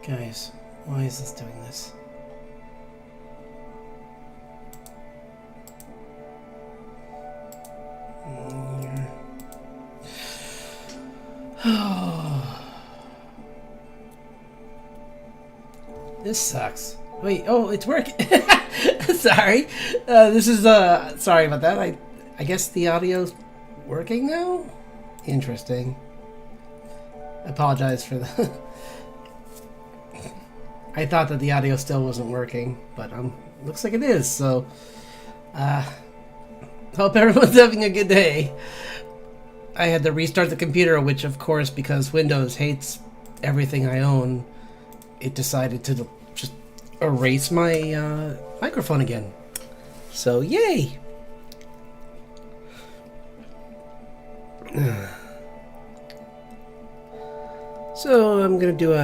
Guys, why is this doing this? This sucks. Wait, oh, it's working. Sorry. This is, sorry about that. I guess the audio's working now? Interesting. I apologize for the... I thought that the audio still wasn't working, but looks like it is, so... hope everyone's having a good day. I had to restart the computer, which of course, because Windows hates everything I own, it decided to just erase my microphone again. So, yay! So, I'm gonna do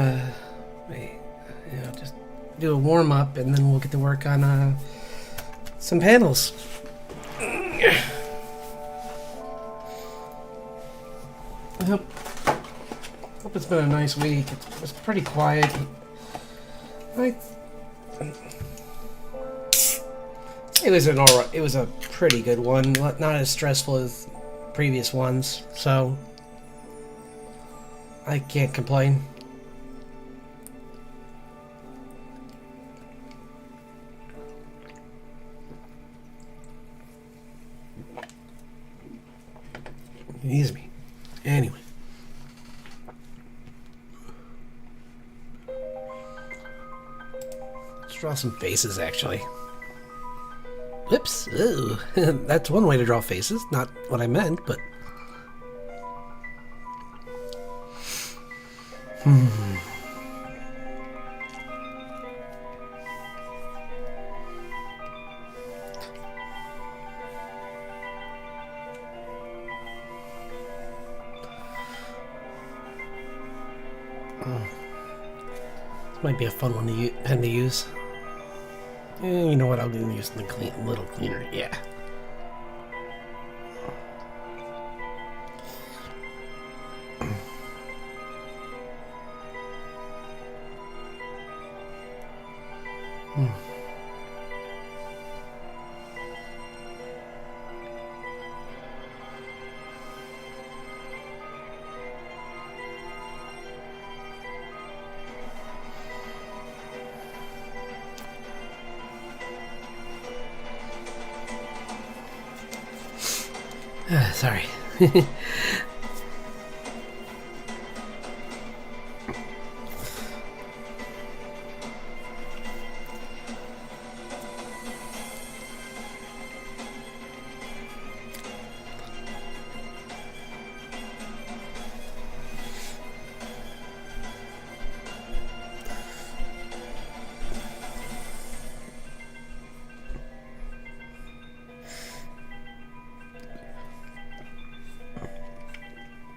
just do a warm-up, and then we'll get to work on some panels. I hope it's been a nice week. It was pretty quiet. It was a pretty good one. Not as stressful as previous ones, so I can't complain. Excuse me. Anyway. Let's draw some faces, actually. Whoops. Ooh. That's one way to draw faces. Not what I meant, but... Might be a fun one to pen to use. You know what? I'll use the a little cleaner. Yeah. Sorry.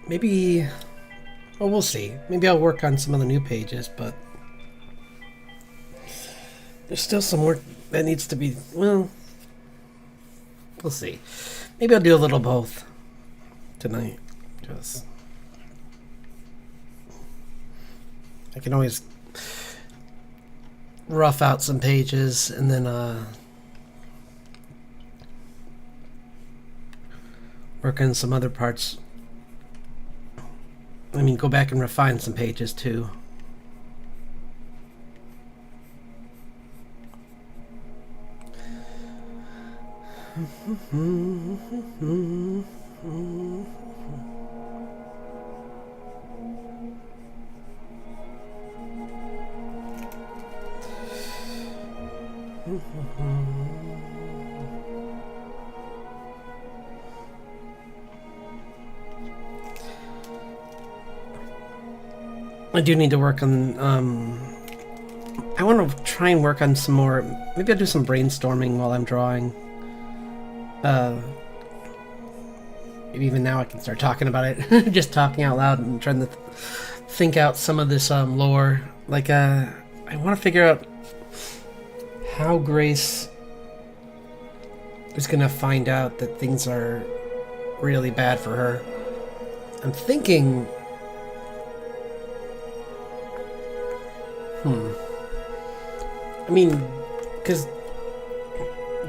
Maybe... well, we'll see. Maybe I'll work on some of the new pages, but... there's still some work that needs to be... well... we'll see. Maybe I'll do a little both tonight. Just... I can always rough out some pages and then, work on some other parts. I mean, go back and refine some pages too. I do need to work on, I want to try and work on some more, maybe I'll do some brainstorming while I'm drawing. Maybe even now I can start talking about it, just talking out loud and trying to think out some of this lore. Like, I want to figure out how Grace is going to find out that things are really bad for her. I'm thinking... I mean, because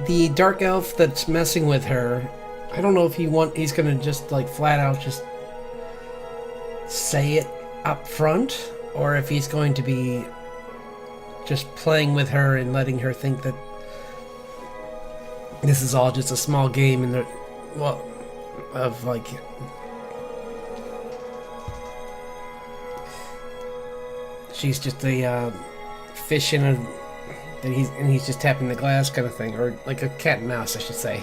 the dark elf that's messing with her, I don't know if he's gonna just like flat out just say it up front, or if he's going to be just playing with her and letting her think that this is all just a small game in the of like she's just a fish in a that he's just tapping the glass kind of thing, or like a cat and mouse, I should say.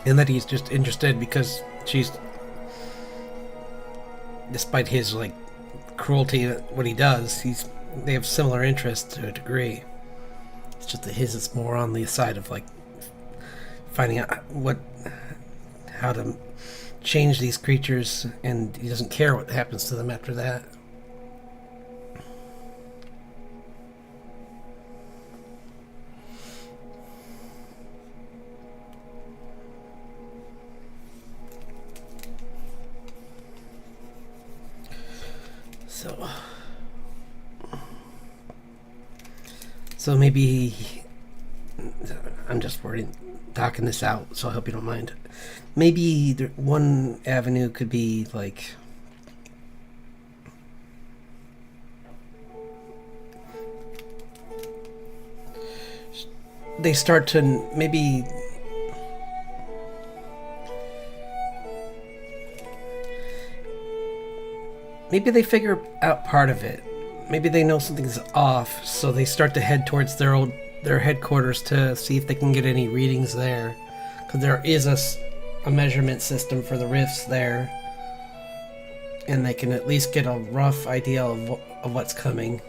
And that he's just interested because she's, despite his like cruelty at what he does, they have similar interests to a degree. It's just that his is more on the side of like finding out how to change these creatures, and he doesn't care what happens to them after that. So maybe I'm just worried talking this out, so I hope you don't mind. Maybe one avenue could be like they start to maybe they figure out part of it. Maybe they know something's off, so they start to head towards their headquarters to see if they can get any readings there. Because there is a measurement system for the rifts there, and they can at least get a rough idea of what's coming.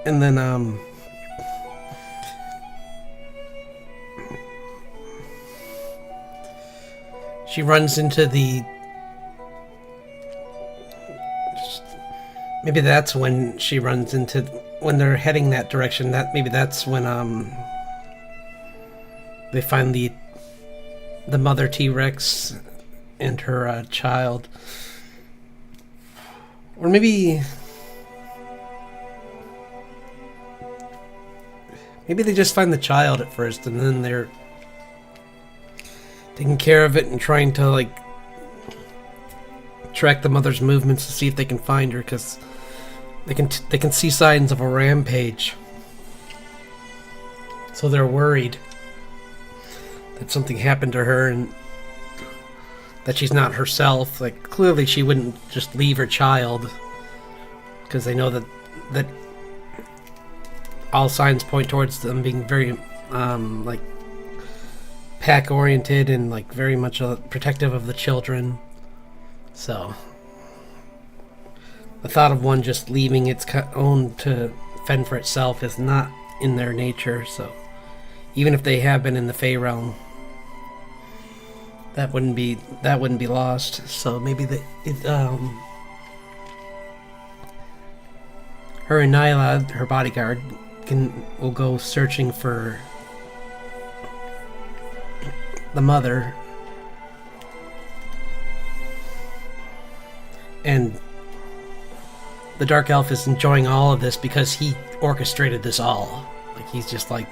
And then she runs into maybe that's when she runs into, when they're heading that direction, maybe that's when they find the mother T-Rex and her child. Or maybe they just find the child at first, and then they're taking care of it and trying to like track the mother's movements to see if they can find her, because they can see signs of a rampage. So they're worried that something happened to her and that she's not herself. Like, clearly she wouldn't just leave her child, because they know that all signs point towards them being very like pack oriented and like very much protective of the children. So the thought of one just leaving its own to fend for itself is not in their nature. So even if they have been in the Fey realm, that wouldn't be lost. So maybe her and Nyla, her bodyguard, will go searching for the mother, and the Dark Elf is enjoying all of this because he orchestrated this all. Like, he's just like,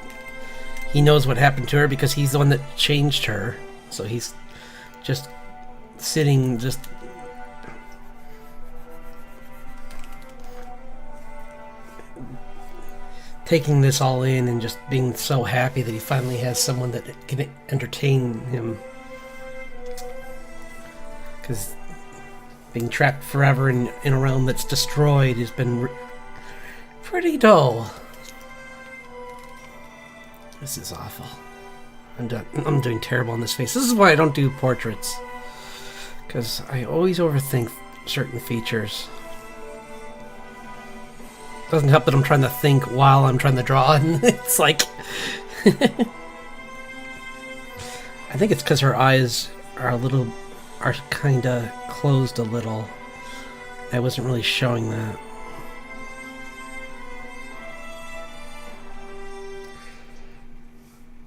he knows what happened to her because he's the one that changed her. So he's just sitting, just taking this all in and just being so happy that he finally has someone that can entertain him. Because being trapped forever in a realm that's destroyed has been pretty dull. This is awful. I'm doing terrible on this face. This is why I don't do portraits, because I always overthink certain features. Doesn't help that I'm trying to think while I'm trying to draw, and it's like I think it's because her eyes are kind of closed a little, I wasn't really showing that.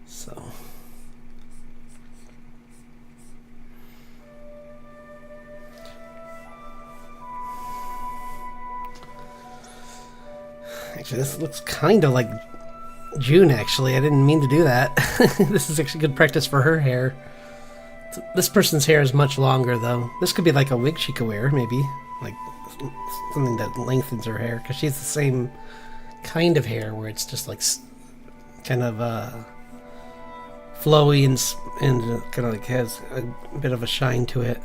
So. Actually, this looks kind of like June, actually. I didn't mean to do that. This is actually good practice for her hair. This person's hair is much longer, though. This could be like a wig she could wear, maybe. Like something that lengthens her hair, because she has the same kind of hair where it's just like kind of flowy and kind of like has a bit of a shine to it.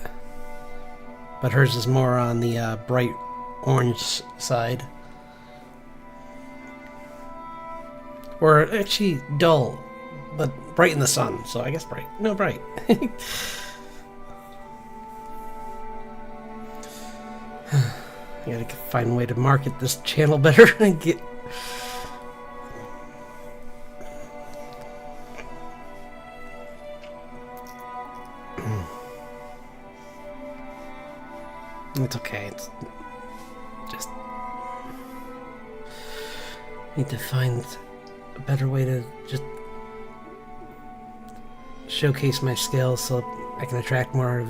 But hers is more on the bright orange side. Or actually dull, but bright in the sun, so I guess bright. No, bright. I gotta find a way to market this channel better and get... It's okay, it's just... need to find a better way to just showcase my skills so I can attract more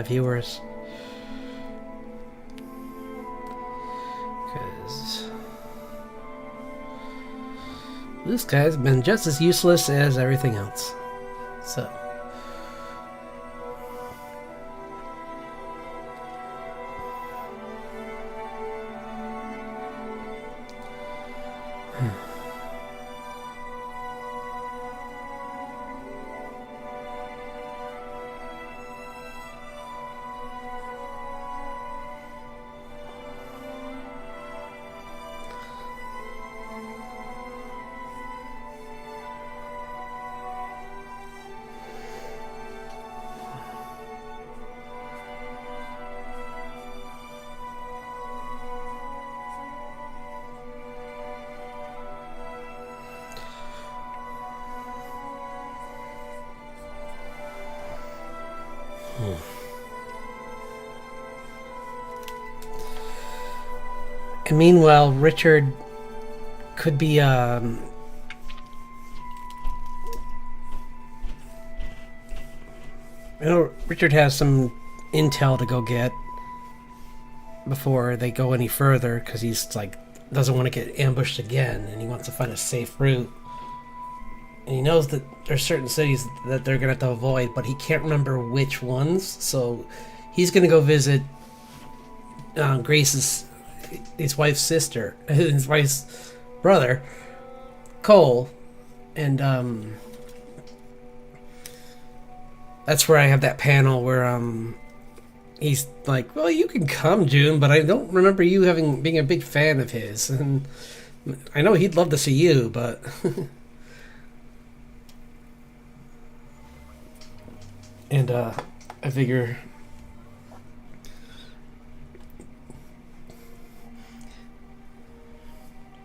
viewers. Because this guy's been just as useless as everything else. So. And meanwhile, Richard could be, I know Richard has some intel to go get before they go any further, because he's like, doesn't want to get ambushed again, and he wants to find a safe route. And he knows that there's certain cities that they're going to have to avoid, but he can't remember which ones, so he's going to go visit Grace's, his wife's sister, his wife's brother, Cole, and that's where I have that panel where he's like, well, you can come, June, but I don't remember you being a big fan of his, and I know he'd love to see you, but and I figure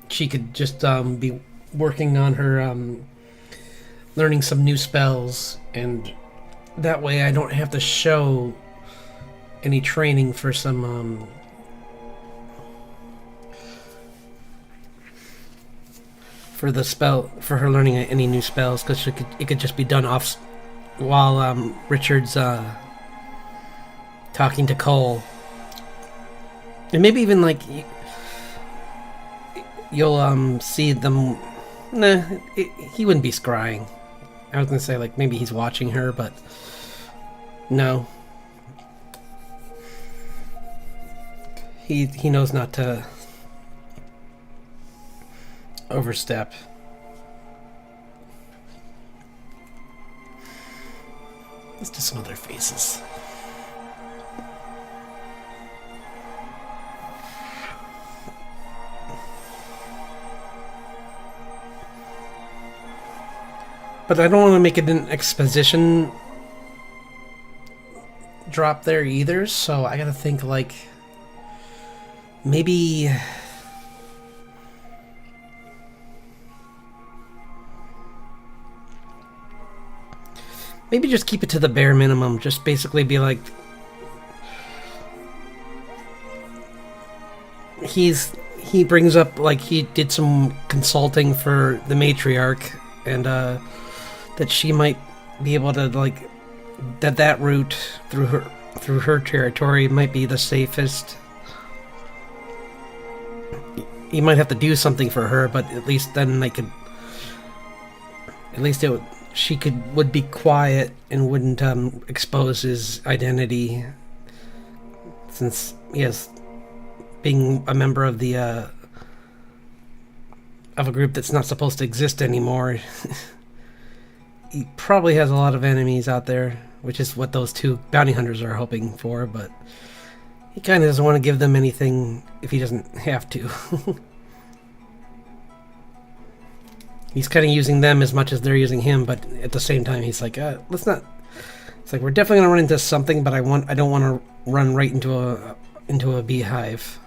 she could just be working on her learning some new spells, and that way I don't have to show any training for some for the spell, for her learning any new spells, because it could just be done off while Richard's talking to Cole, and maybe even like you'll see them. Nah, he wouldn't be scrying. I was gonna say like maybe he's watching her, but no. He knows not to overstep. Let's do some other faces. But I don't want to make it an exposition drop there either, so I gotta think like maybe just keep it to the bare minimum. Just basically be like, he brings up like he did some consulting for the matriarch, and that she might be able to like that route through her territory might be the safest. He might have to do something for her, but at least then they could. At least she would be quiet and wouldn't expose his identity, since he has being a member of the of a group that's not supposed to exist anymore. He probably has a lot of enemies out there, which is what those two bounty hunters are hoping for, but he kind of doesn't want to give them anything if he doesn't have to. He's kind of using them as much as they're using him, but at the same time, he's like, let's not. It's like we're definitely gonna run into something, but I don't want to run right into a beehive.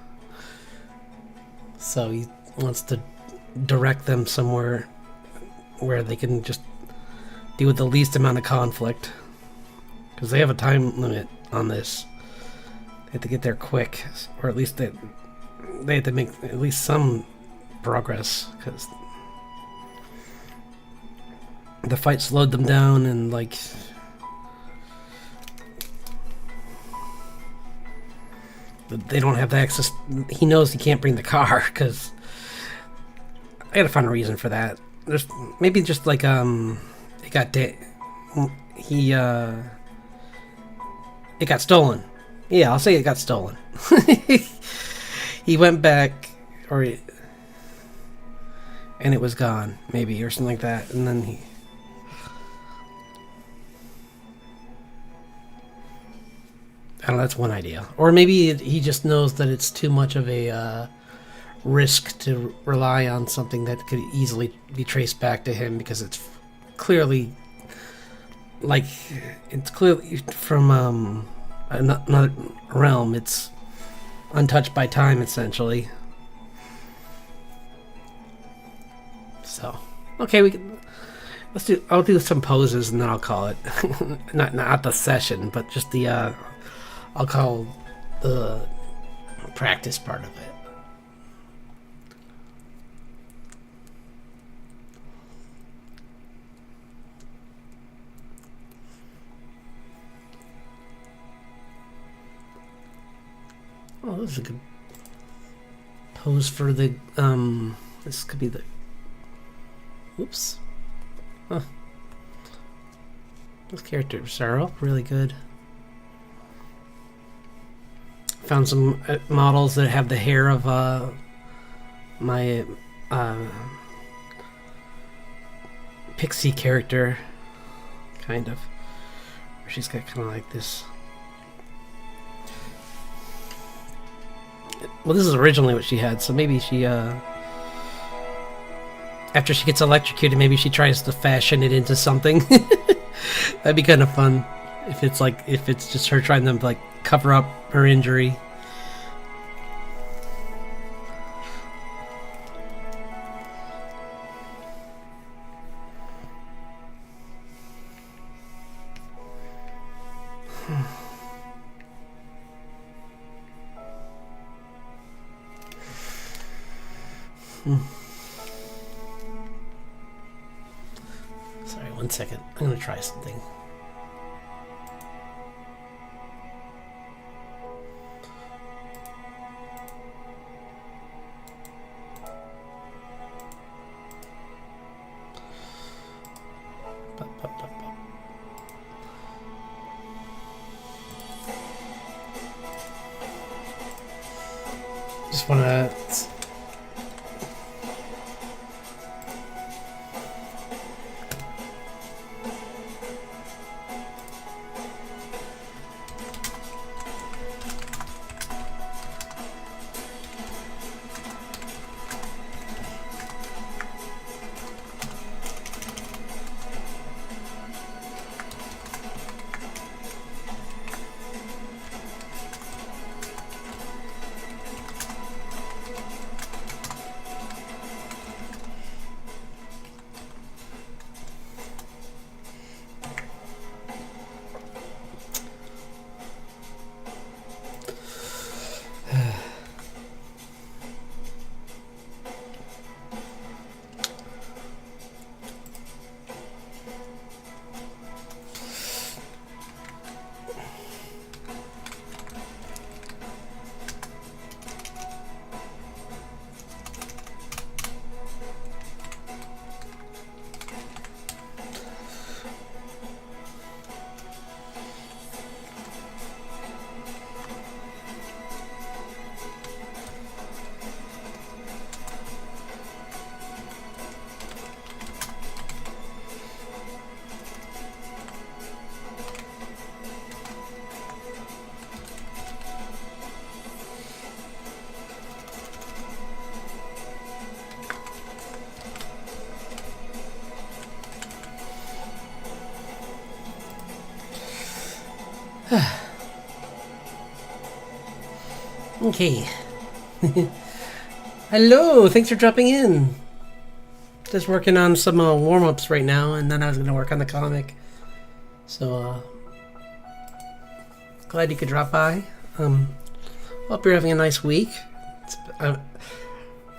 So he wants to direct them somewhere where they can just deal with the least amount of conflict, because they have a time limit on this. They have to get there quick, or at least they have to make at least some progress, because the fight slowed them down, and like they don't have the access. He knows he can't bring the car because I gotta find a reason for that. There's maybe just like it got stolen. Yeah, I'll say it got stolen. He went back, and it was gone, maybe, or something like that, and then he. I don't know, that's one idea. Or maybe he just knows that it's too much of a risk to rely on something that could easily be traced back to him, because it's clearly from another realm. It's untouched by time, essentially. So, okay, I'll do some poses and then I'll call it. not the session, but just the I'll call the practice part of it. Oh, this is a good pose for the, this could be the, whoops. Huh. Those characters are all really good. Found some models that have the hair of my pixie character, kind of. She's got kind of like this. Well, this is originally what she had, so maybe she, after she gets electrocuted, maybe she tries to fashion it into something. That'd be kind of fun if it's just her trying to like cover up her injury. Sorry, 1 second. I'm gonna try something. Just wanna. Okay. Hello, thanks for dropping in. Just working on some warm-ups right now, and then I was going to work on the comic. So, glad you could drop by. Hope you're having a nice week. I've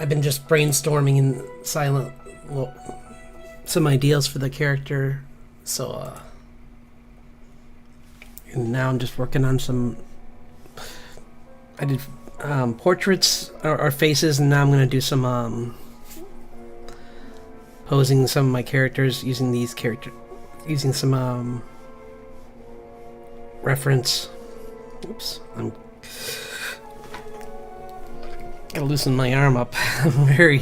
been just brainstorming in silent, some ideas for the character. So, and now I'm just working on some. I did portraits or faces, and now I'm gonna do some posing some of my characters using some reference. Oops, I'm gotta loosen my arm up. I'm very.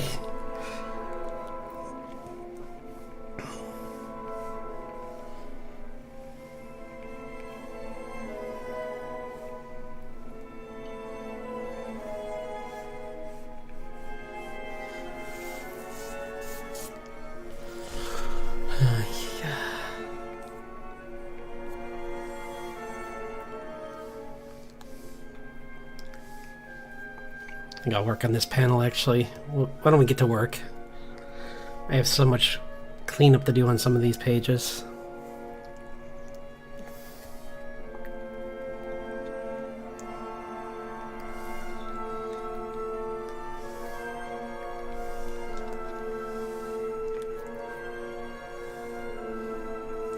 I think I'll work on this panel actually. Why don't we get to work? I have so much cleanup to do on some of these pages.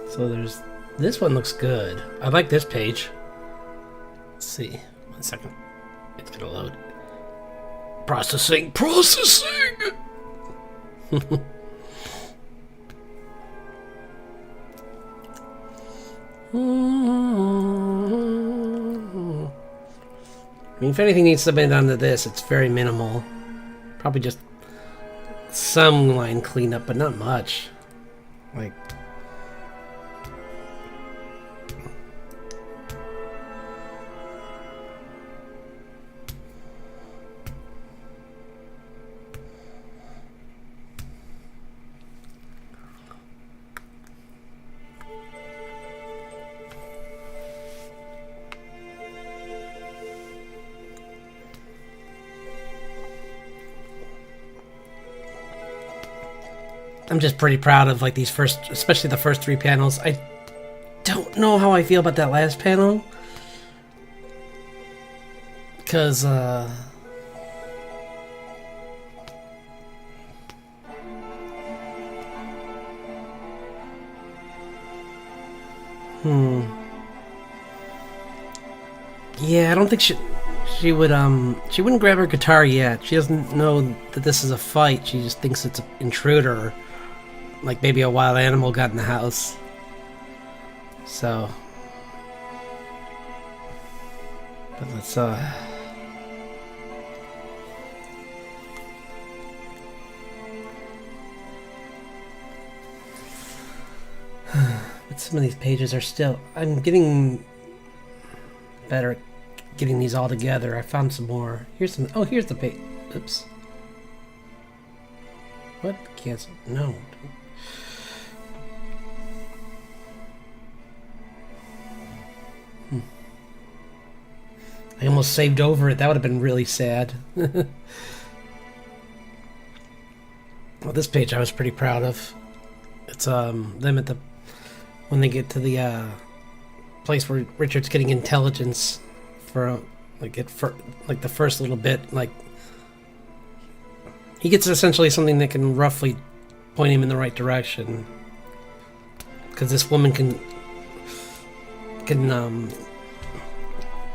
So there's this one looks good. I like this page. Let's see. 1 second. It's gonna load. Processing! I mean, if anything needs to be done to this, it's very minimal. Probably just some line cleanup, but not much. Like, I'm just pretty proud of like these first, especially the first 3 panels. I don't know how I feel about that last panel, because yeah, I don't think she wouldn't grab her guitar yet. She doesn't know that this is a fight. She just thinks it's an intruder. Like maybe a wild animal got in the house. So. But let's, but some of these pages are still. I'm getting better at getting these all together. I found some more. Here's some. Oh, here's the page. Oops. What? Cancel. No. I almost saved over it. That would have been really sad. Well, this page I was pretty proud of. It's them at the when they get to the place where Richard's getting intelligence for like the first little bit. Like he gets essentially something that can roughly point him in the right direction. Because this woman can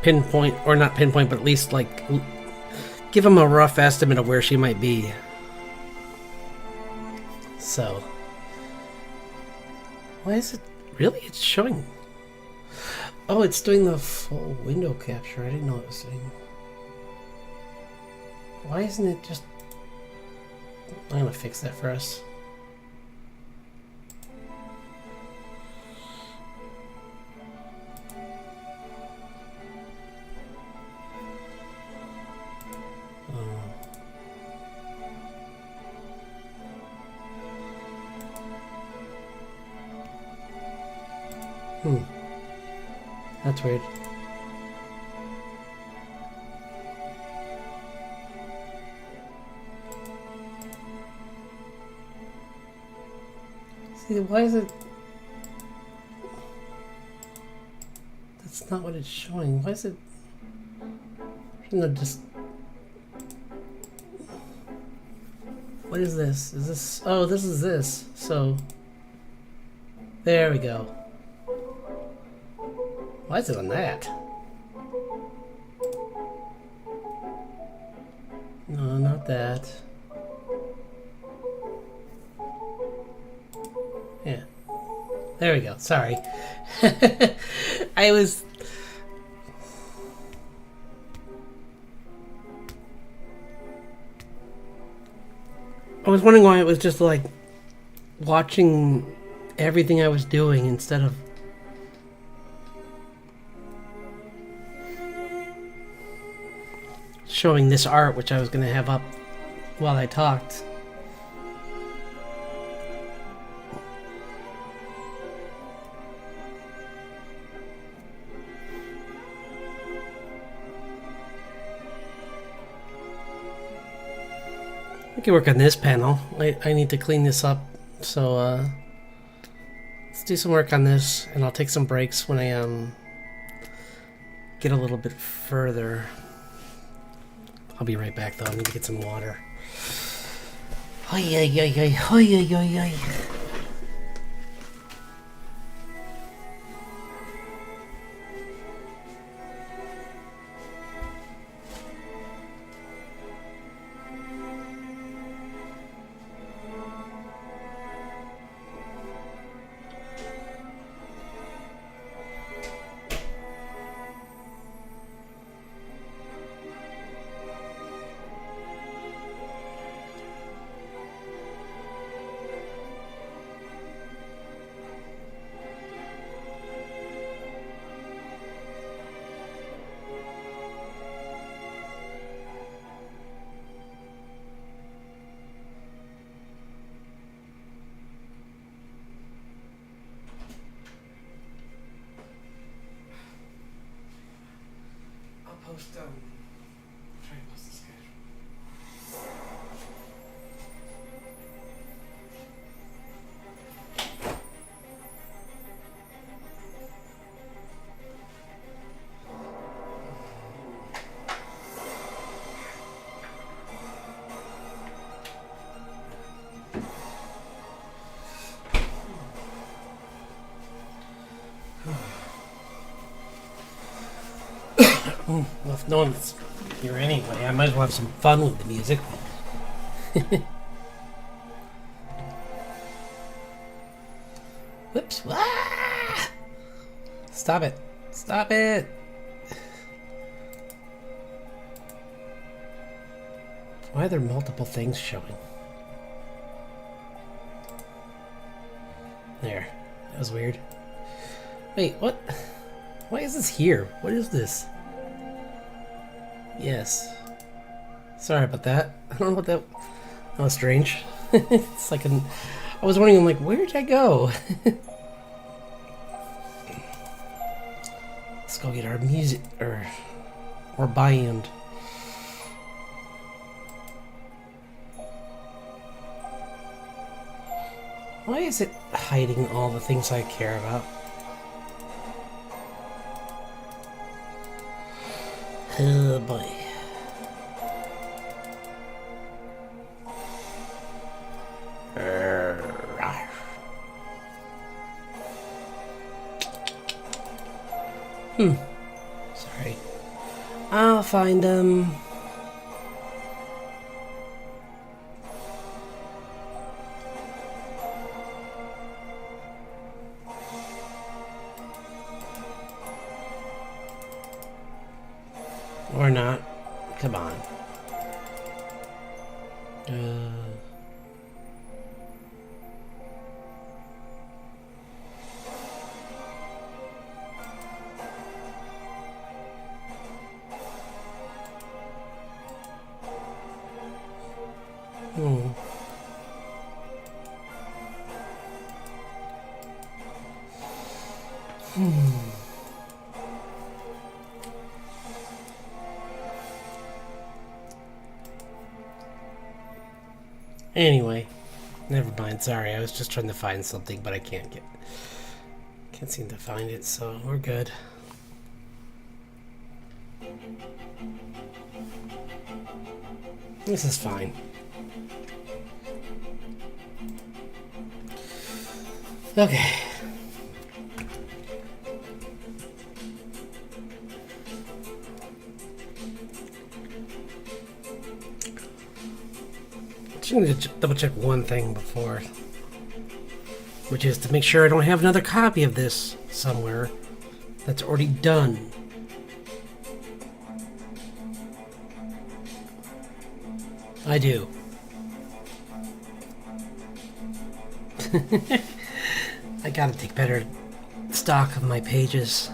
pinpoint, or not pinpoint, but at least like give him a rough estimate of where she might be. So why is it really? It's showing. Oh, it's doing the full window capture. I didn't know it was doing. Why isn't it just? I'm gonna fix that for us. That's weird. See, why is it... That's not what it's showing. Why is it... Shouldn't it just... What is this? Is this... Oh, this is this. So... There we go. Why is it on that? No, not that. Yeah. There we go. Sorry. I was... I was wondering why it was just like watching everything I was doing instead of showing this art, which I was going to have up while I talked. I can work on this panel. I need to clean this up, so let's do some work on this, and I'll take some breaks when I get a little bit further. I'll be right back though. I need to get some water. Ay, ay, ay, ay, ay, ay, ay, ay. Try and post the schedule. Well, if no one's here anyway, I might as well have some fun with the music. Whoops. Ah! Stop it. Stop it. Why are there multiple things showing? There. That was weird. Wait, what? Why is this here? What is this? Yes. Sorry about that. I don't know what that... That was strange. It's like an... I was wondering, I'm like, where did I go? Let's go get our music, or band. Why is it hiding all the things I care about? Oh boy. Sorry. I'll find them. Or not. Come on. Anyway, never mind. Sorry, I was just trying to find something, but I can't seem to find it, so we're good. This is fine. Okay. Just need to double check one thing before, which is to make sure I don't have another copy of this somewhere that's already done. I do. I gotta take better stock of my pages.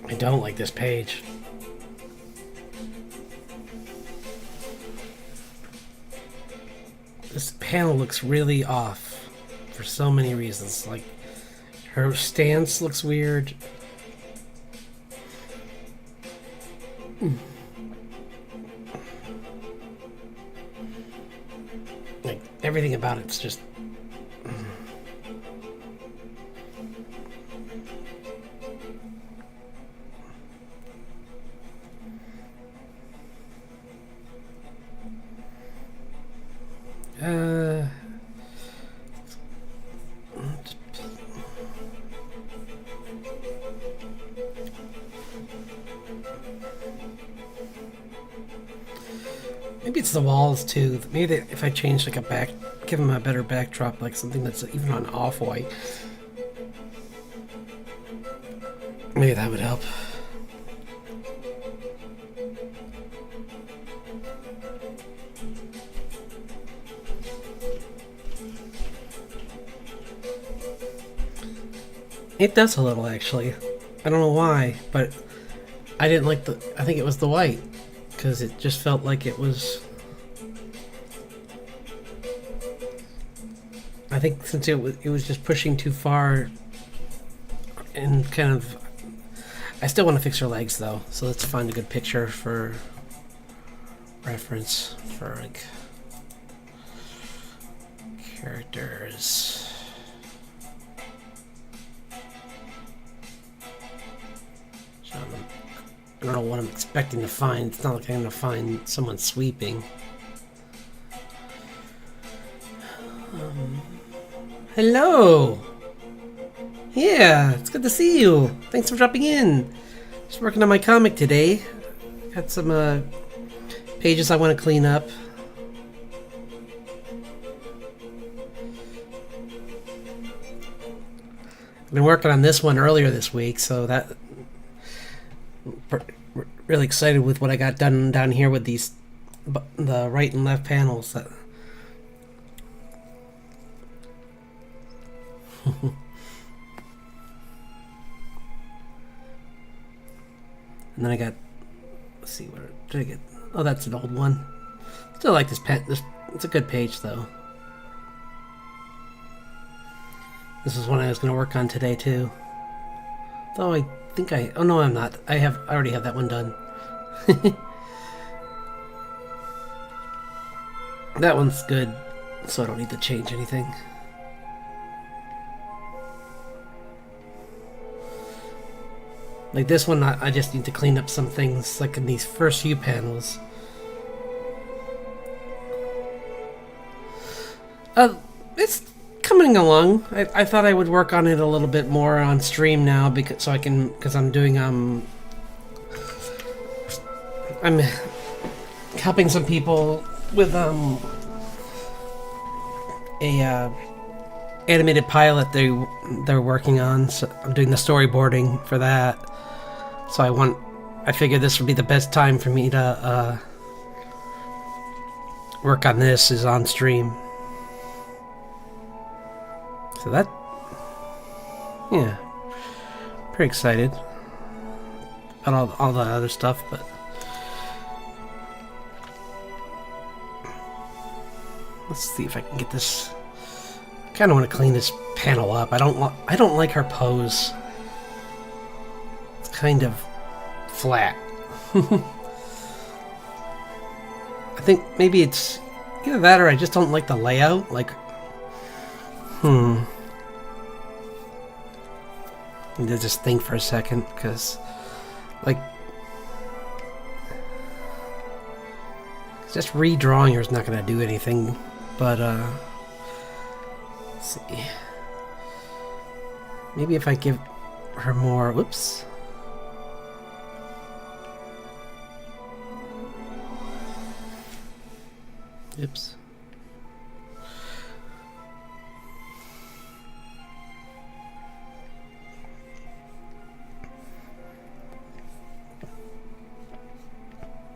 I don't like this page. This panel looks really off for so many reasons. Like, her stance looks weird. Like, everything about it's just... Maybe it's the walls too. Maybe if I change like give them a better backdrop, like something that's even on off-white. Maybe that would help. It does a little, actually. I don't know why, but I didn't like I think it was the white, because it just felt like it was... I think since it was just pushing too far and kind of... I still want to fix her legs, though, so let's find a good picture for reference for, like, characters. I don't know what I'm expecting to find. It's not like I'm going to find someone sweeping. Hello! Yeah, it's good to see you. Thanks for dropping in. Just working on my comic today. Got some pages I want to clean up. I've been working on this one earlier this week, so that... really excited with what I got done down here with the right and left panels. And then I got, let's see, where did I get? Oh, that's an old one. Still like this pen. It's a good page though. This is one I was going to work on today too. Though I think oh no, I'm not. I already have that one done. That one's good, so I don't need to change anything. Like this one, I just need to clean up some things, like in these first few panels. It's coming along. I thought I would work on it a little bit more on stream now, because I'm doing I'm helping some people with a animated pilot they're working on. So I'm doing the storyboarding for that. So I figured this would be the best time for me to work on this is on stream. So that, yeah, pretty excited about all the other stuff, but let's see if I can get this. I kind of want to clean this panel up. I don't like her pose. It's kind of flat. I think maybe it's either that or I just don't like the layout. Like, I need to just think for a second, because, like, just redrawing her is not going to do anything. But, let's see. Maybe if I give her more... Whoops. Oops.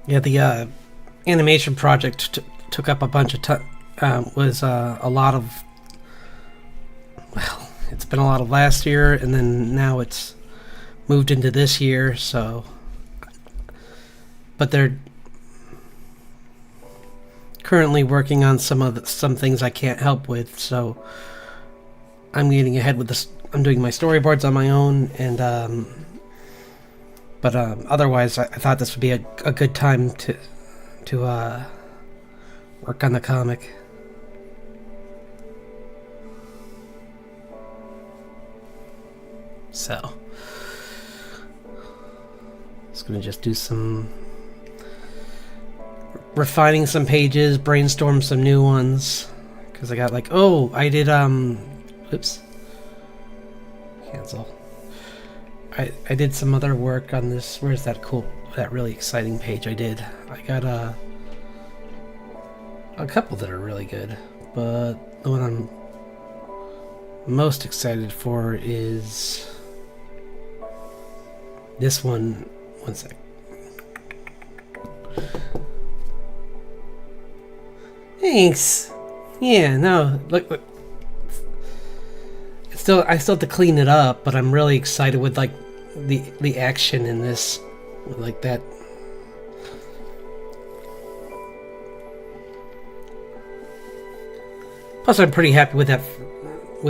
Yeah, the animation project took up a bunch of time. Was a lot of... Well, it's been a lot of last year, and then now it's moved into this year, so... But they're currently working on some things I can't help with, so I'm getting ahead with this. I'm doing my storyboards on my own, and otherwise I thought this would be a good time to work on the comic. So just gonna do some refining some pages, brainstorm some new ones, because I got like, oh, I did oops, cancel. I did some other work on this. Where's that that really exciting page I did? I got a couple that are really good, but the one I'm most excited for is this one. One sec. Thanks. Yeah, no, look. I still have to clean it up, but I'm really excited with like the action in this, like that. Plus, I'm pretty happy with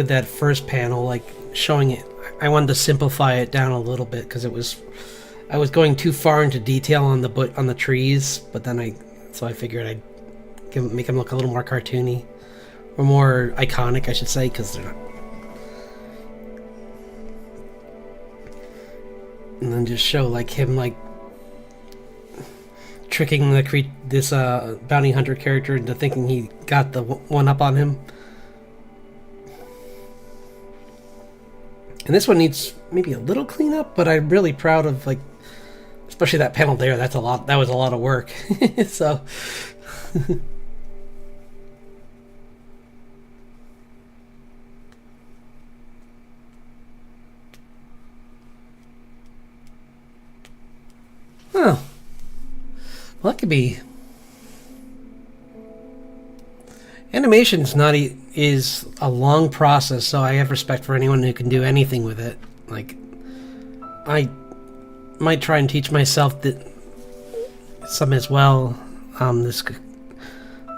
that first panel, like showing it. I wanted to simplify it down a little bit because I was going too far into detail on the trees, but then I figured I'd make them look a little more cartoony, or more iconic, I should say, because they're not. And then just show like him like tricking this bounty hunter character into thinking he got the one up on him. And this one needs maybe a little cleanup, but I'm really proud of, like, especially that panel there. That was a lot of work. So oh, well, that could be. Animation's is a long process, so I have respect for anyone who can do anything with it. Like, I might try and teach myself some as well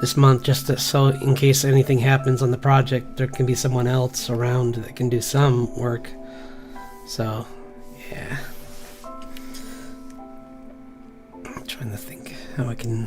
this month, just so in case anything happens on the project, there can be someone else around that can do some work. So, yeah. I'm trying to think how I can.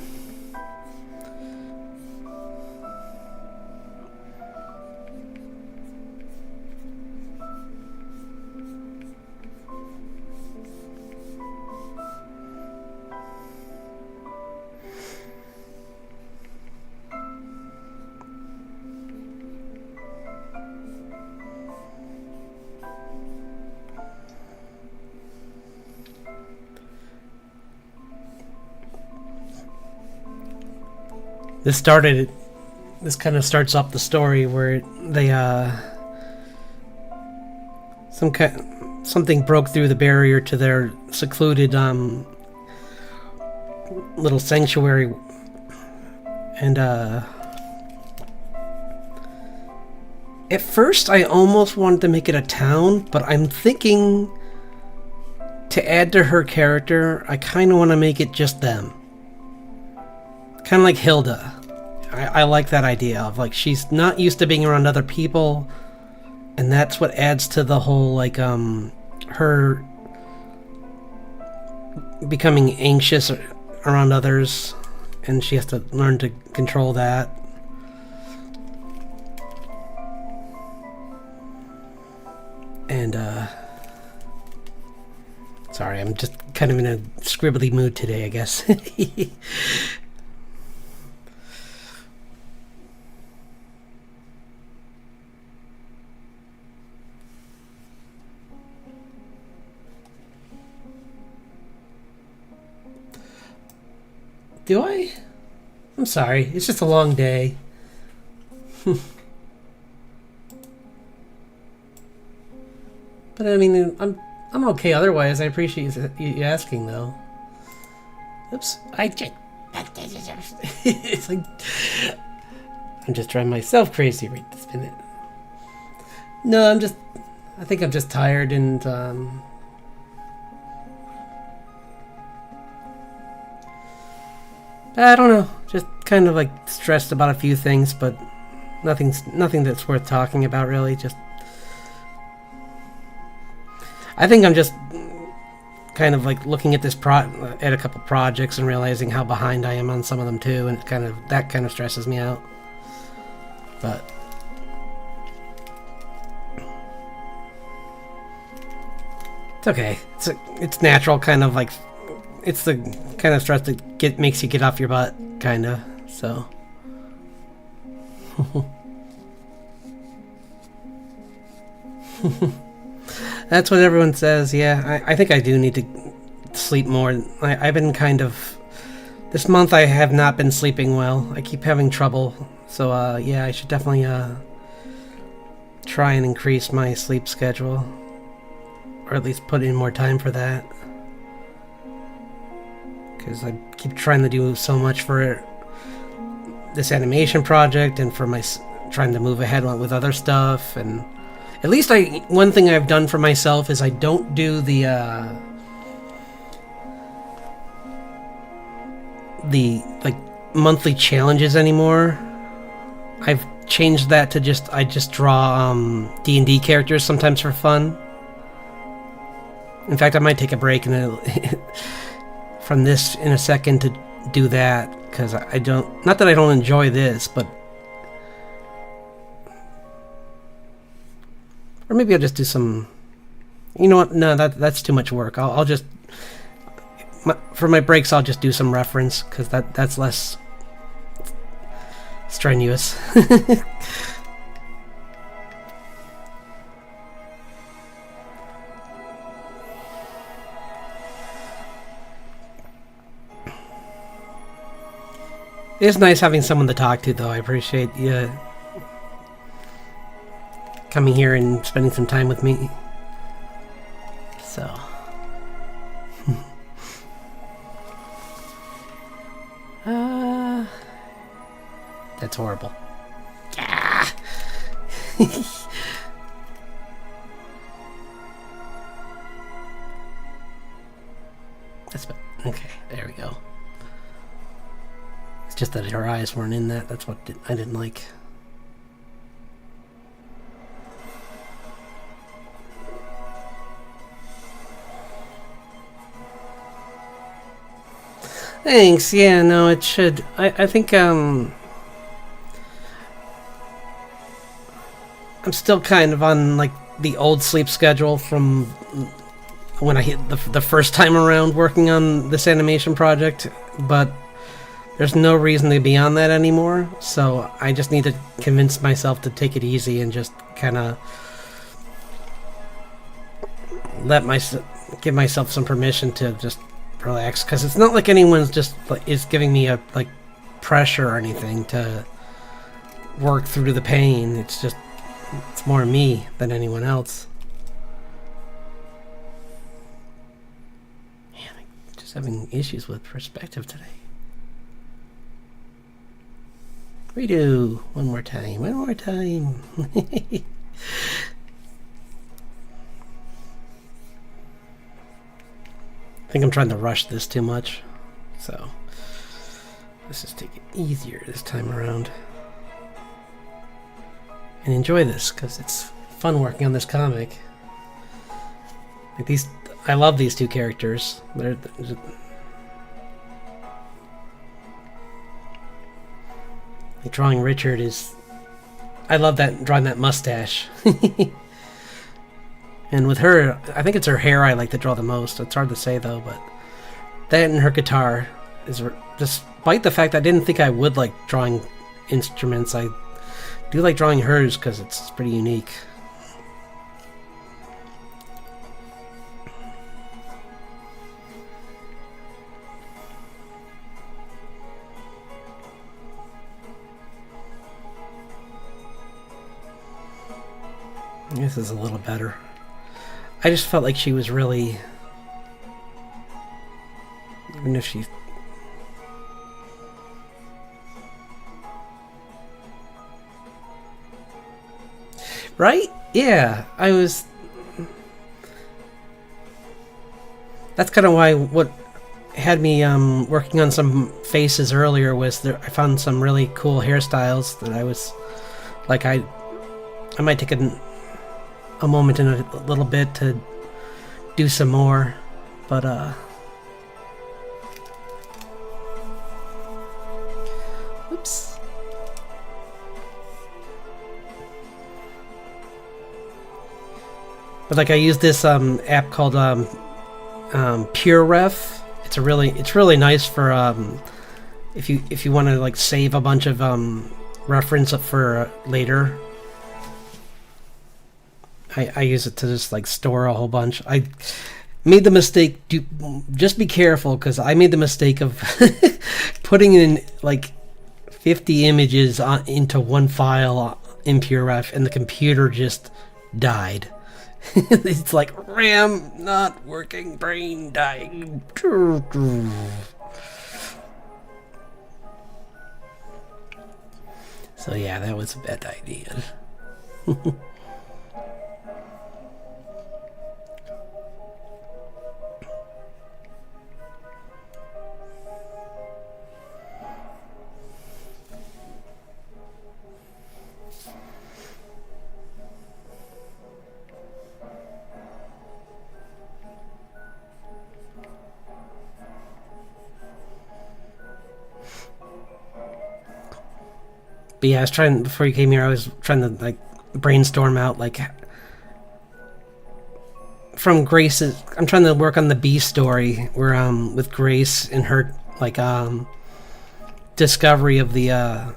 This kind of starts off the story where they something broke through the barrier to their secluded little sanctuary, and at first I almost wanted to make it a town, but I'm thinking to add to her character, I kind of want to make it just them. Kind of like Hilda. I like that idea of, like, she's not used to being around other people, And that's what adds to the whole, like, her becoming anxious around others, and she has to learn to control that. And, sorry, I'm just kind of in a scribbly mood today, I guess. Do I? I'm sorry. It's just a long day. But I mean, I'm okay otherwise. I appreciate you asking, though. Oops. I just... It's like... I'm just driving myself crazy right this minute. No, I think I'm just tired and, I don't know. Just kind of like stressed about a few things, but nothing that's worth talking about, really. Just... I think I'm just kind of like looking at at a couple projects and realizing how behind I am on some of them too, and that kind of stresses me out. But it's okay. It's natural, kind of like it's the kind of stress that makes you get off your butt, kind of. So. That's what everyone says. Yeah, I think I do need to sleep more. I've been kind of... This month I have not been sleeping well. I keep having trouble. So, yeah, I should definitely, try and increase my sleep schedule. Or at least put in more time for that. Because I keep trying to do so much for this animation project and for trying to move ahead with other stuff. And at least one thing I've done for myself is I don't do the like monthly challenges anymore. I've changed that to I just draw D&D characters sometimes for fun. In fact, I might take a break from this in a second to do that, because I don't... Not that I don't enjoy this, but... Or maybe I'll just do some... You know what? No, that's too much work. I'll just... For my breaks, I'll just do some reference, because that's less strenuous. It's nice having someone to talk to, though. I appreciate you coming here and spending some time with me. So... That's horrible. Ah! That's about... Okay, there we go. It's just that her eyes weren't in that. That's what I didn't like. Thanks. Yeah, no, it should. I think, I'm still kind of on, like, the old sleep schedule from when I hit the first time around working on this animation project, but there's no reason to be on that anymore, so I just need to convince myself to take it easy and just kind of give myself some permission to just relax, because it's not like anyone's just is giving me a pressure or anything to work through the pain. It's more me than anyone else. Man, I'm just having issues with perspective today. Redo one more time. I think I'm trying to rush this too much, so let's just take it easier this time around and enjoy this, because it's fun working on this comic. Like these, I love these two characters. They're like drawing Richard is. I love that drawing that mustache. And with her, I think it's her hair I like to draw the most. It's hard to say though, but that and her guitar is, despite the fact I didn't think I would like drawing instruments, I do like drawing hers because it's pretty unique. This is a little better. I just felt like she was really, even if she, right? Yeah, I was. That's kind of why what had me working on some faces earlier was there. I found some really cool hairstyles that I was like, I might take a moment in a little bit to do some more, but oops. But like I use this app called Pure Ref. It's really nice for if you want to like save a bunch of reference for later. I use it to just like store a whole bunch. I made the mistake. Just be careful, because I made the mistake of putting in like 50 images into one file in PureRef, and the computer just died. It's like RAM not working, brain dying. So yeah, that was a bad idea. But yeah, I was trying, before you came here, I was trying to like brainstorm out like from Grace's. I'm trying to work on the B story where with Grace and her like discovery of the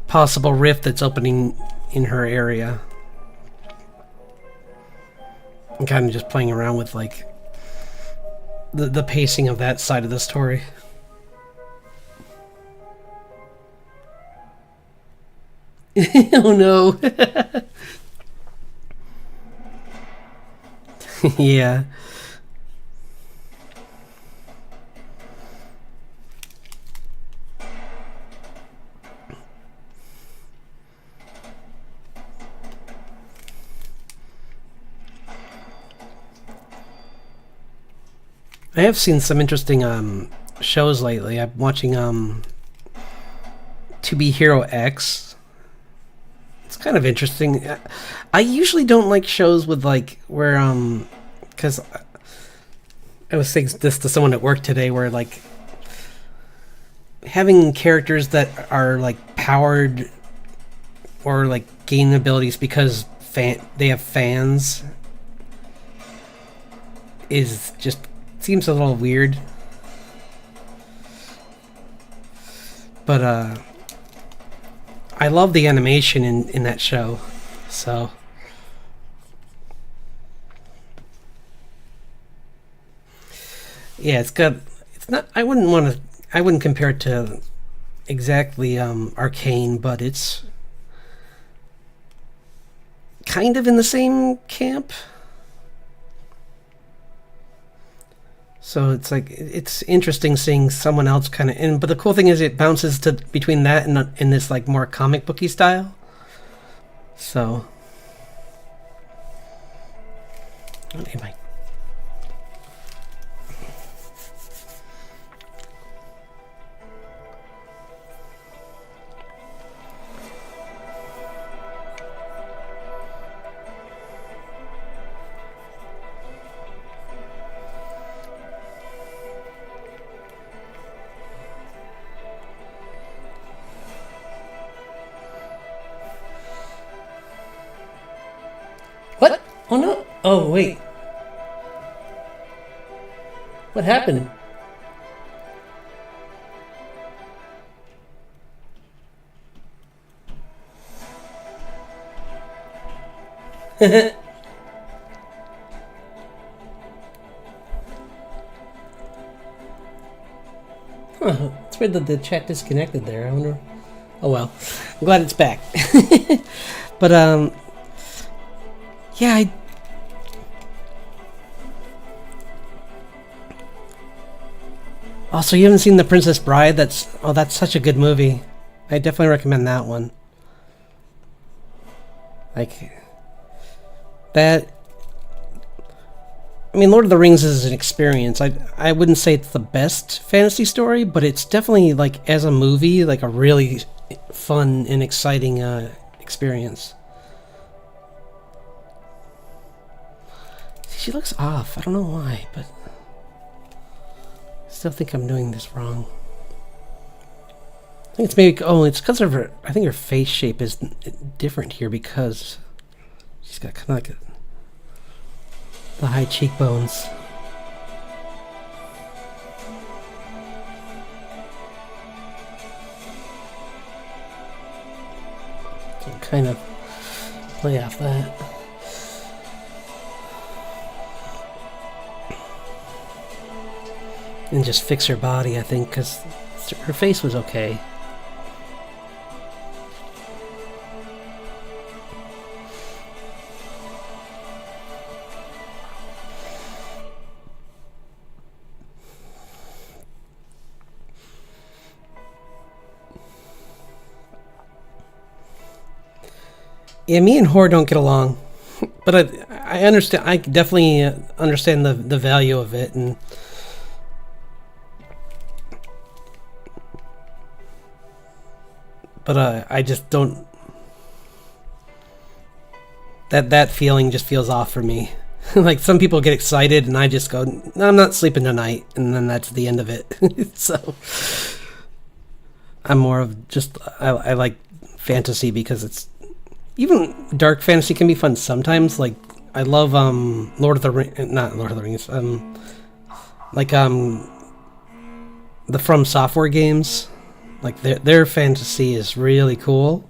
possible rift that's opening in her area. I'm kind of just playing around with like the pacing of that side of the story. Oh no. Yeah. I have seen some interesting shows lately. I'm watching To Be Hero X. It's kind of interesting. I usually don't like shows with like where because I was saying this to someone at work today, where like having characters that are like powered or like gain abilities because they have fans is just seems a little weird. But I love the animation in that show, so yeah, it's not. I wouldn't compare it to exactly Arcane, but it's kind of in the same camp. So it's like it's interesting seeing someone else kind of, but the cool thing is it bounces to between that and in this like more comic booky style. So, anyway. Oh no! Oh wait, what happened? Huh, it's weird that the chat disconnected there. I wonder. Oh well, I'm glad it's back. But yeah. Also, you haven't seen The Princess Bride? That's such a good movie. I definitely recommend that one. Like that. I mean, Lord of the Rings is an experience. I wouldn't say it's the best fantasy story, but it's definitely, like, as a movie, like a really fun and exciting experience. She looks off. I don't know why, but I still think I'm doing this wrong. I think it's maybe... Oh, it's because of her... I think her face shape is different here because she's got kind of like the high cheekbones. So kind of play off that. And just fix her body, I think, because her face was okay. Yeah, me and horror don't get along, but I understand. I definitely understand the value of it, and but I just don't. That feeling just feels off for me. Like some people get excited, and I just go, "No, I'm not sleeping tonight," and then that's the end of it. So I'm more of just I like fantasy because it's. Even dark fantasy can be fun sometimes. Like I love Lord of the Rings, not Lord of the Rings. Like the From Software games. Like their fantasy is really cool,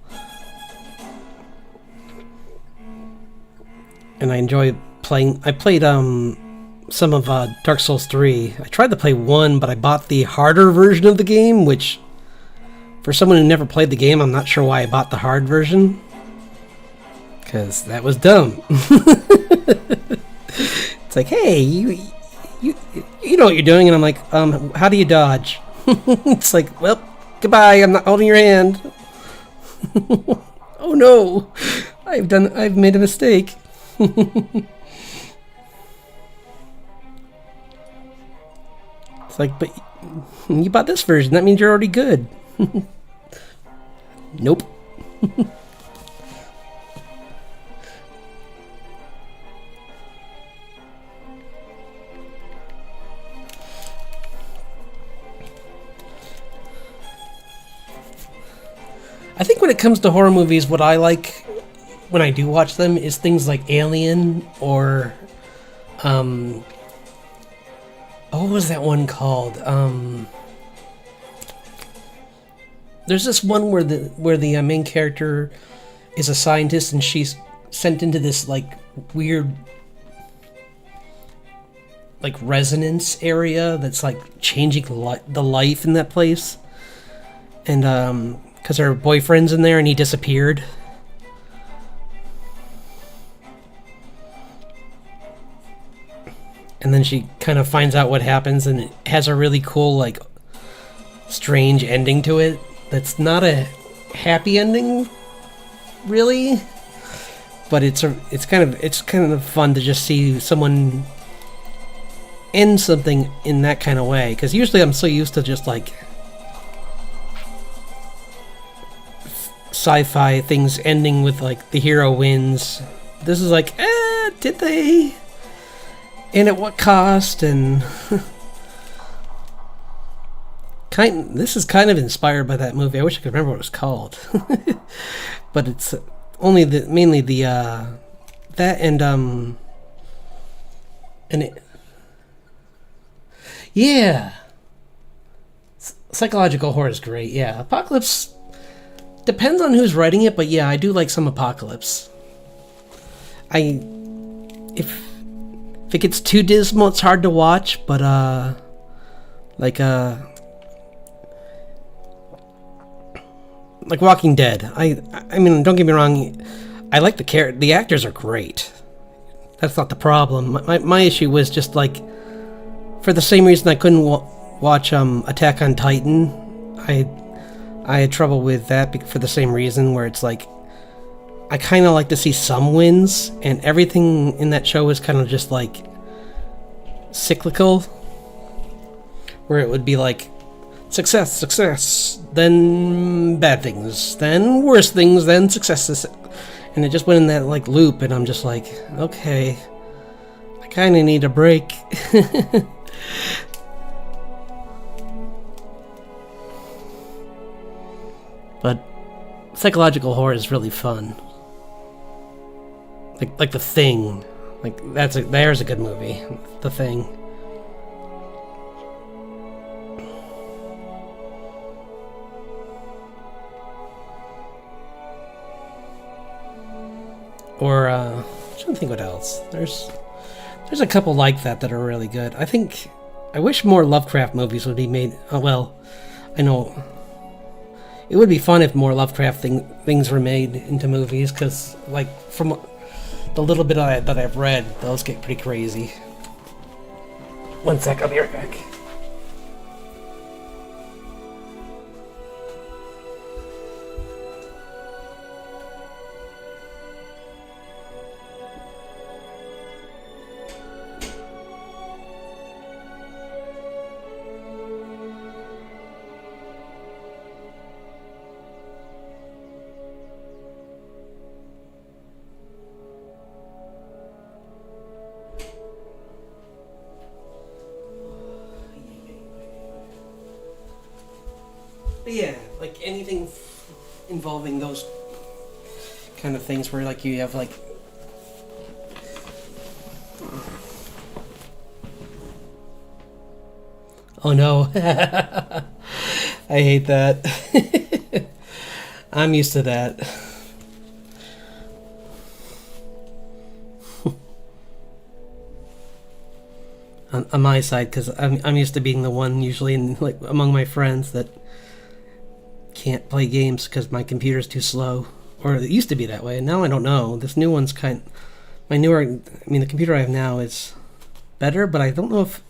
and I enjoy playing. I played some of Dark Souls 3. I tried to play 1, but I bought the harder version of the game, which for someone who never played the game, I'm not sure why I bought the hard version. Because that was dumb. It's like, hey, you know what you're doing, and I'm like, how do you dodge? It's like, well, goodbye. I'm not holding your hand. Oh no, I've made a mistake. It's like, but you bought this version. That means you're already good. Nope. I think when it comes to horror movies, what I like when I do watch them is things like Alien or, what was that one called? There's this one where the main character is a scientist and she's sent into this like weird like resonance area that's like changing the life in that place, and because her boyfriend's in there and he disappeared. And then she kind of finds out what happens, and it has a really cool, like, strange ending to it. That's not a happy ending, really. But it's kind of fun to just see someone end something in that kind of way. Because usually I'm so used to just like sci-fi things ending with like the hero wins. This is like, did they? And at what cost? And this is kind of inspired by that movie. I wish I could remember what it was called. But it's only mainly the that and it, yeah, psychological horror is great. Yeah, Apocalypse depends on who's writing it, but yeah, I do like some Apocalypse. I if it gets too dismal, it's hard to watch. But like Walking Dead. I mean, don't get me wrong. I like the actors are great. That's not the problem. My issue was just like, for the same reason I couldn't watch Attack on Titan. I had trouble with that for the same reason, where it's like, I kind of like to see some wins, and everything in that show is kind of just like cyclical, where it would be like success, then bad things, then worse things, then successes, and it just went in that like loop, and I'm just like, okay, I kind of need a break. But psychological horror is really fun. Like The Thing, like there's a good movie, The Thing. Or I'm trying to think what else. There's a couple like that are really good. I wish more Lovecraft movies would be made. Well, I know it would be fun if more Lovecraft things were made into movies, because like from the little bit that I've read, those get pretty crazy. One sec, I'll be right back. But yeah, like anything involving those kind of things where like you have like oh no. I hate that. I'm used to that. On my side, because I'm used to being the one usually like among my friends that can't play games because my computer's too slow, or it used to be that way, and now I don't know. This new one's the computer I have now is better, but I don't know if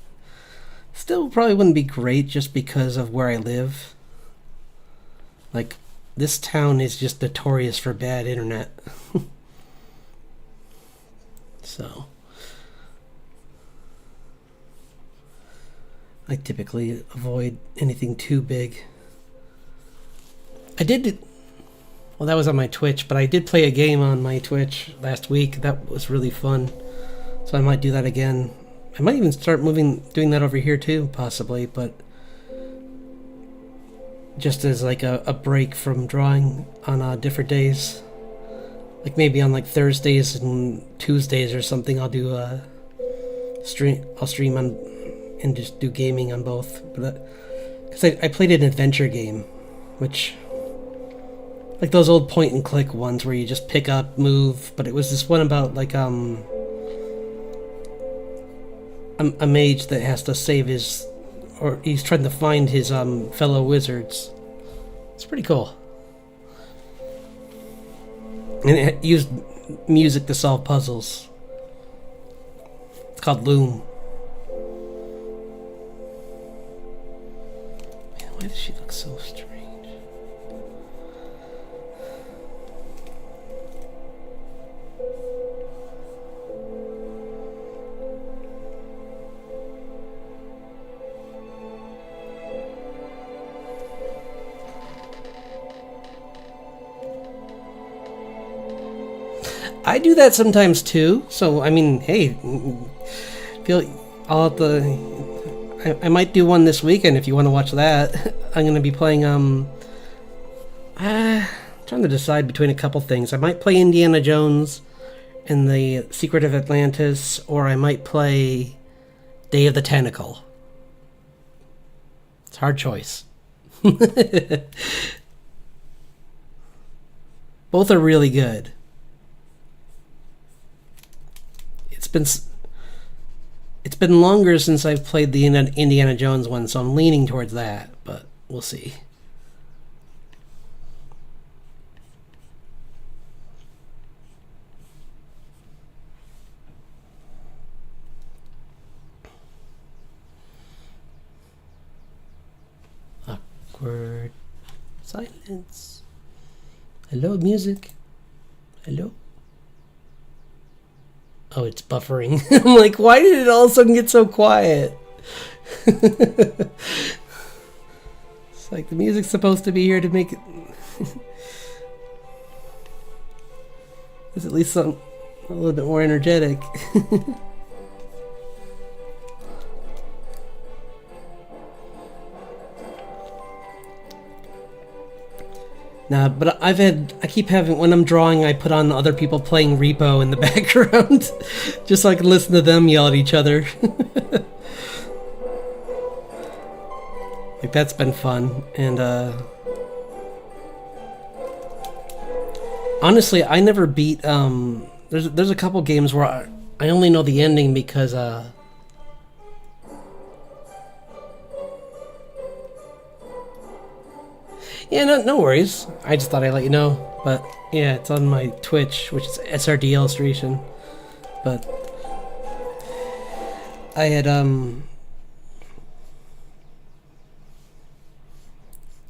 still probably wouldn't be great just because of where I live. Like, this town is just notorious for bad internet. So I typically avoid anything too big. Well, that was on my Twitch, but I did play a game on my Twitch last week. That was really fun. So I might do that again. I might even start doing that over here too, possibly, but just as like a break from drawing on different days. Like maybe on like Thursdays and Tuesdays or something, I'll do a stream. I'll stream on and just do gaming on both. Because I played an adventure game, which, like those old point and click ones where you just pick up, move, but it was this one about like a mage that has to save he's trying to find his fellow wizards. It's pretty cool. And it used music to solve puzzles. It's called Loom. Man, why does she look so strange? I do that sometimes too. So I mean, hey, I might do one this weekend if you want to watch that. I'm gonna be playing trying to decide between a couple things. I might play Indiana Jones, in the Secret of Atlantis, or I might play Day of the Tentacle. It's a hard choice. Both are really good. It's been longer since I've played the Indiana Jones one, so I'm leaning towards that, but we'll see. Awkward silence. Hello, music. Hello. Oh, it's buffering. I'm like, why did it all of a sudden get so quiet? It's like the music's supposed to be here to make it. It's at least a little bit more energetic. Nah, but I keep having, when I'm drawing, I put on other people playing Repo in the background, just so I can listen to them yell at each other. Like, that's been fun, and, honestly, I never beat, there's a couple games where I only know the ending because, yeah, no worries. I just thought I'd let you know. But yeah, it's on my Twitch, which is SRD Illustration. But I had oh,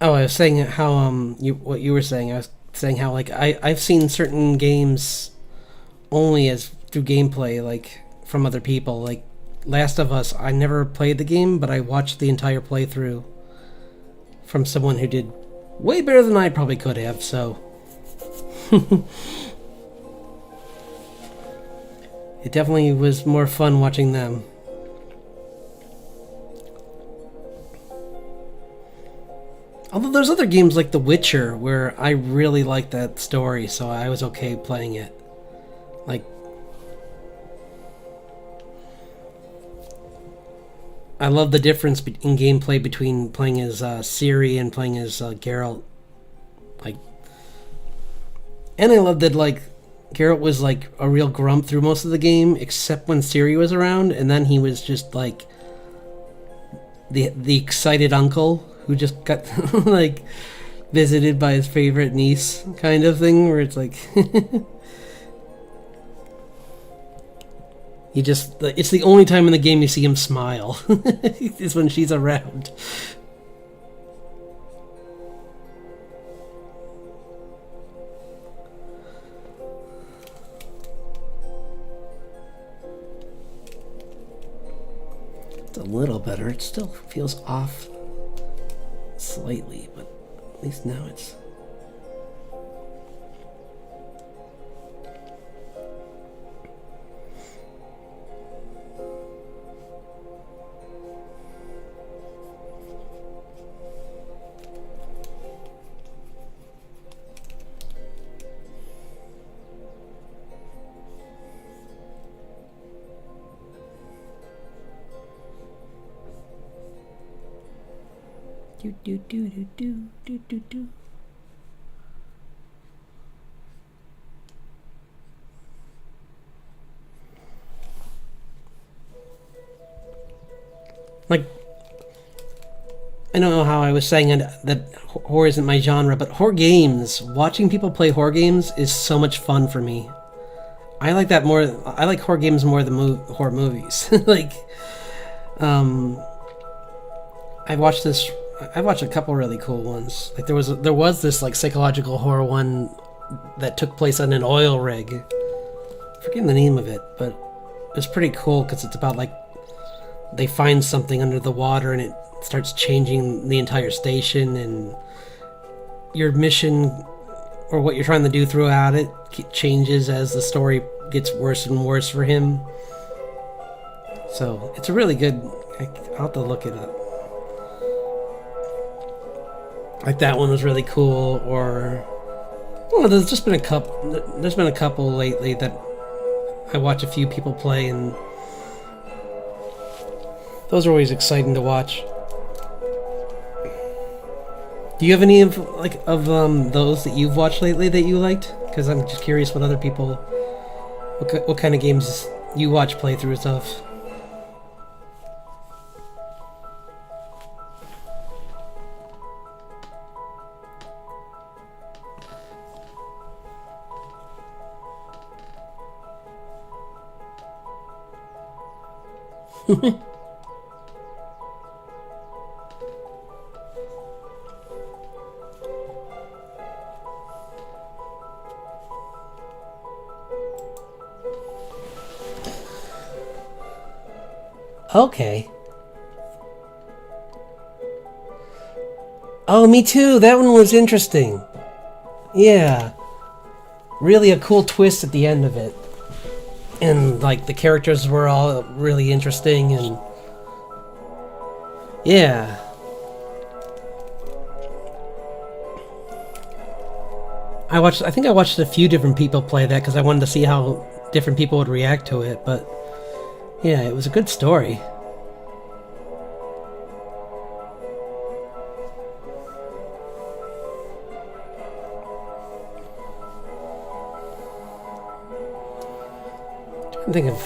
I was saying how what you were saying. I was saying how, like, I've seen certain games only as through gameplay, like from other people. Like Last of Us, I never played the game, but I watched the entire playthrough from someone who did way better than I probably could have, so. It definitely was more fun watching them. Although there's other games like The Witcher where I really like that story, so I was okay playing it. Like, I love the difference in gameplay between playing as Ciri and playing as Geralt. Like, and I love that, like, Geralt was like a real grump through most of the game, except when Ciri was around, and then he was just like the excited uncle who just got like visited by his favorite niece, kind of thing, where it's like. He just, it's the only time in the game you see him smile, is when she's around. It's a little better. It still feels off slightly, but at least now it's... Do do do do do do do do. Like, I don't know how I was saying that horror isn't my genre, but horror games, watching people play horror games is so much fun for me. I like that more. I like horror games more than horror movies. Like, I've watched a couple really cool ones. Like there was this like psychological horror one that took place on an oil rig. I'm forgetting the name of it, but it was pretty cool because it's about like they find something under the water and it starts changing the entire station, and your mission or what you're trying to do throughout it changes as the story gets worse and worse for him. So it's a really good. I'll have to look it up. Like that one was really cool, or there's just been a couple. There's been a couple lately that I watch a few people play, and those are always exciting to watch. Do you have any of those that you've watched lately that you liked? Because I'm just curious what other people, what kind of games you watch playthroughs of. Okay. Oh, me too. That one was interesting. Yeah. Really a cool twist at the end of it. And, like, the characters were all really interesting, and... yeah. I think I watched a few different people play that because I wanted to see how different people would react to it, but... yeah, it was a good story. I'm thinking of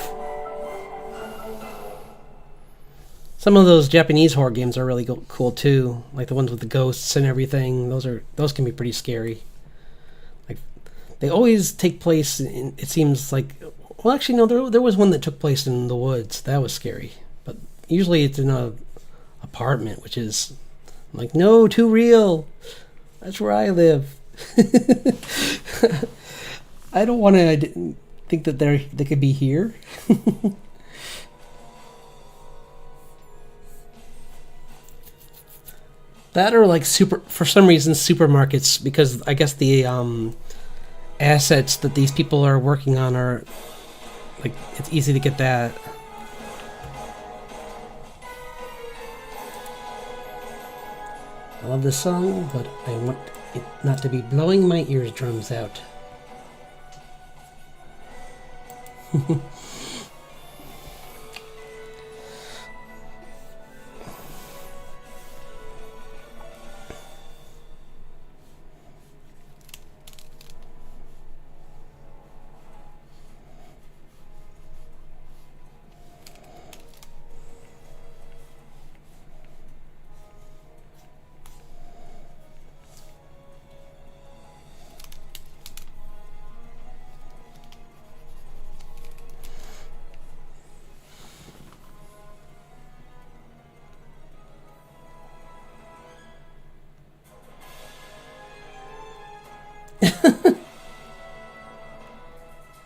some of those Japanese horror games are really cool too, like the ones with the ghosts and everything. Those can be pretty scary. Like they always take place in, it seems like, well, actually no, there was one that took place in the woods. That was scary, but usually it's in a apartment, which is like, no, too real. That's where I live. I don't want to think that they could be here. That or like for some reason supermarkets, because I guess the assets that these people are working on are like, it's easy to get that. I love this song, but I want it not to be blowing my eardrums out.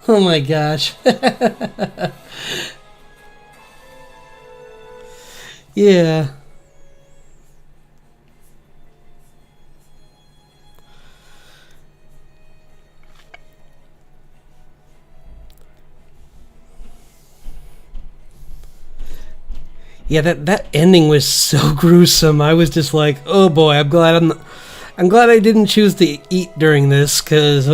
Oh my gosh. Yeah. Yeah, that ending was so gruesome. I was just like, oh boy, I'm glad I didn't choose to eat during this, cause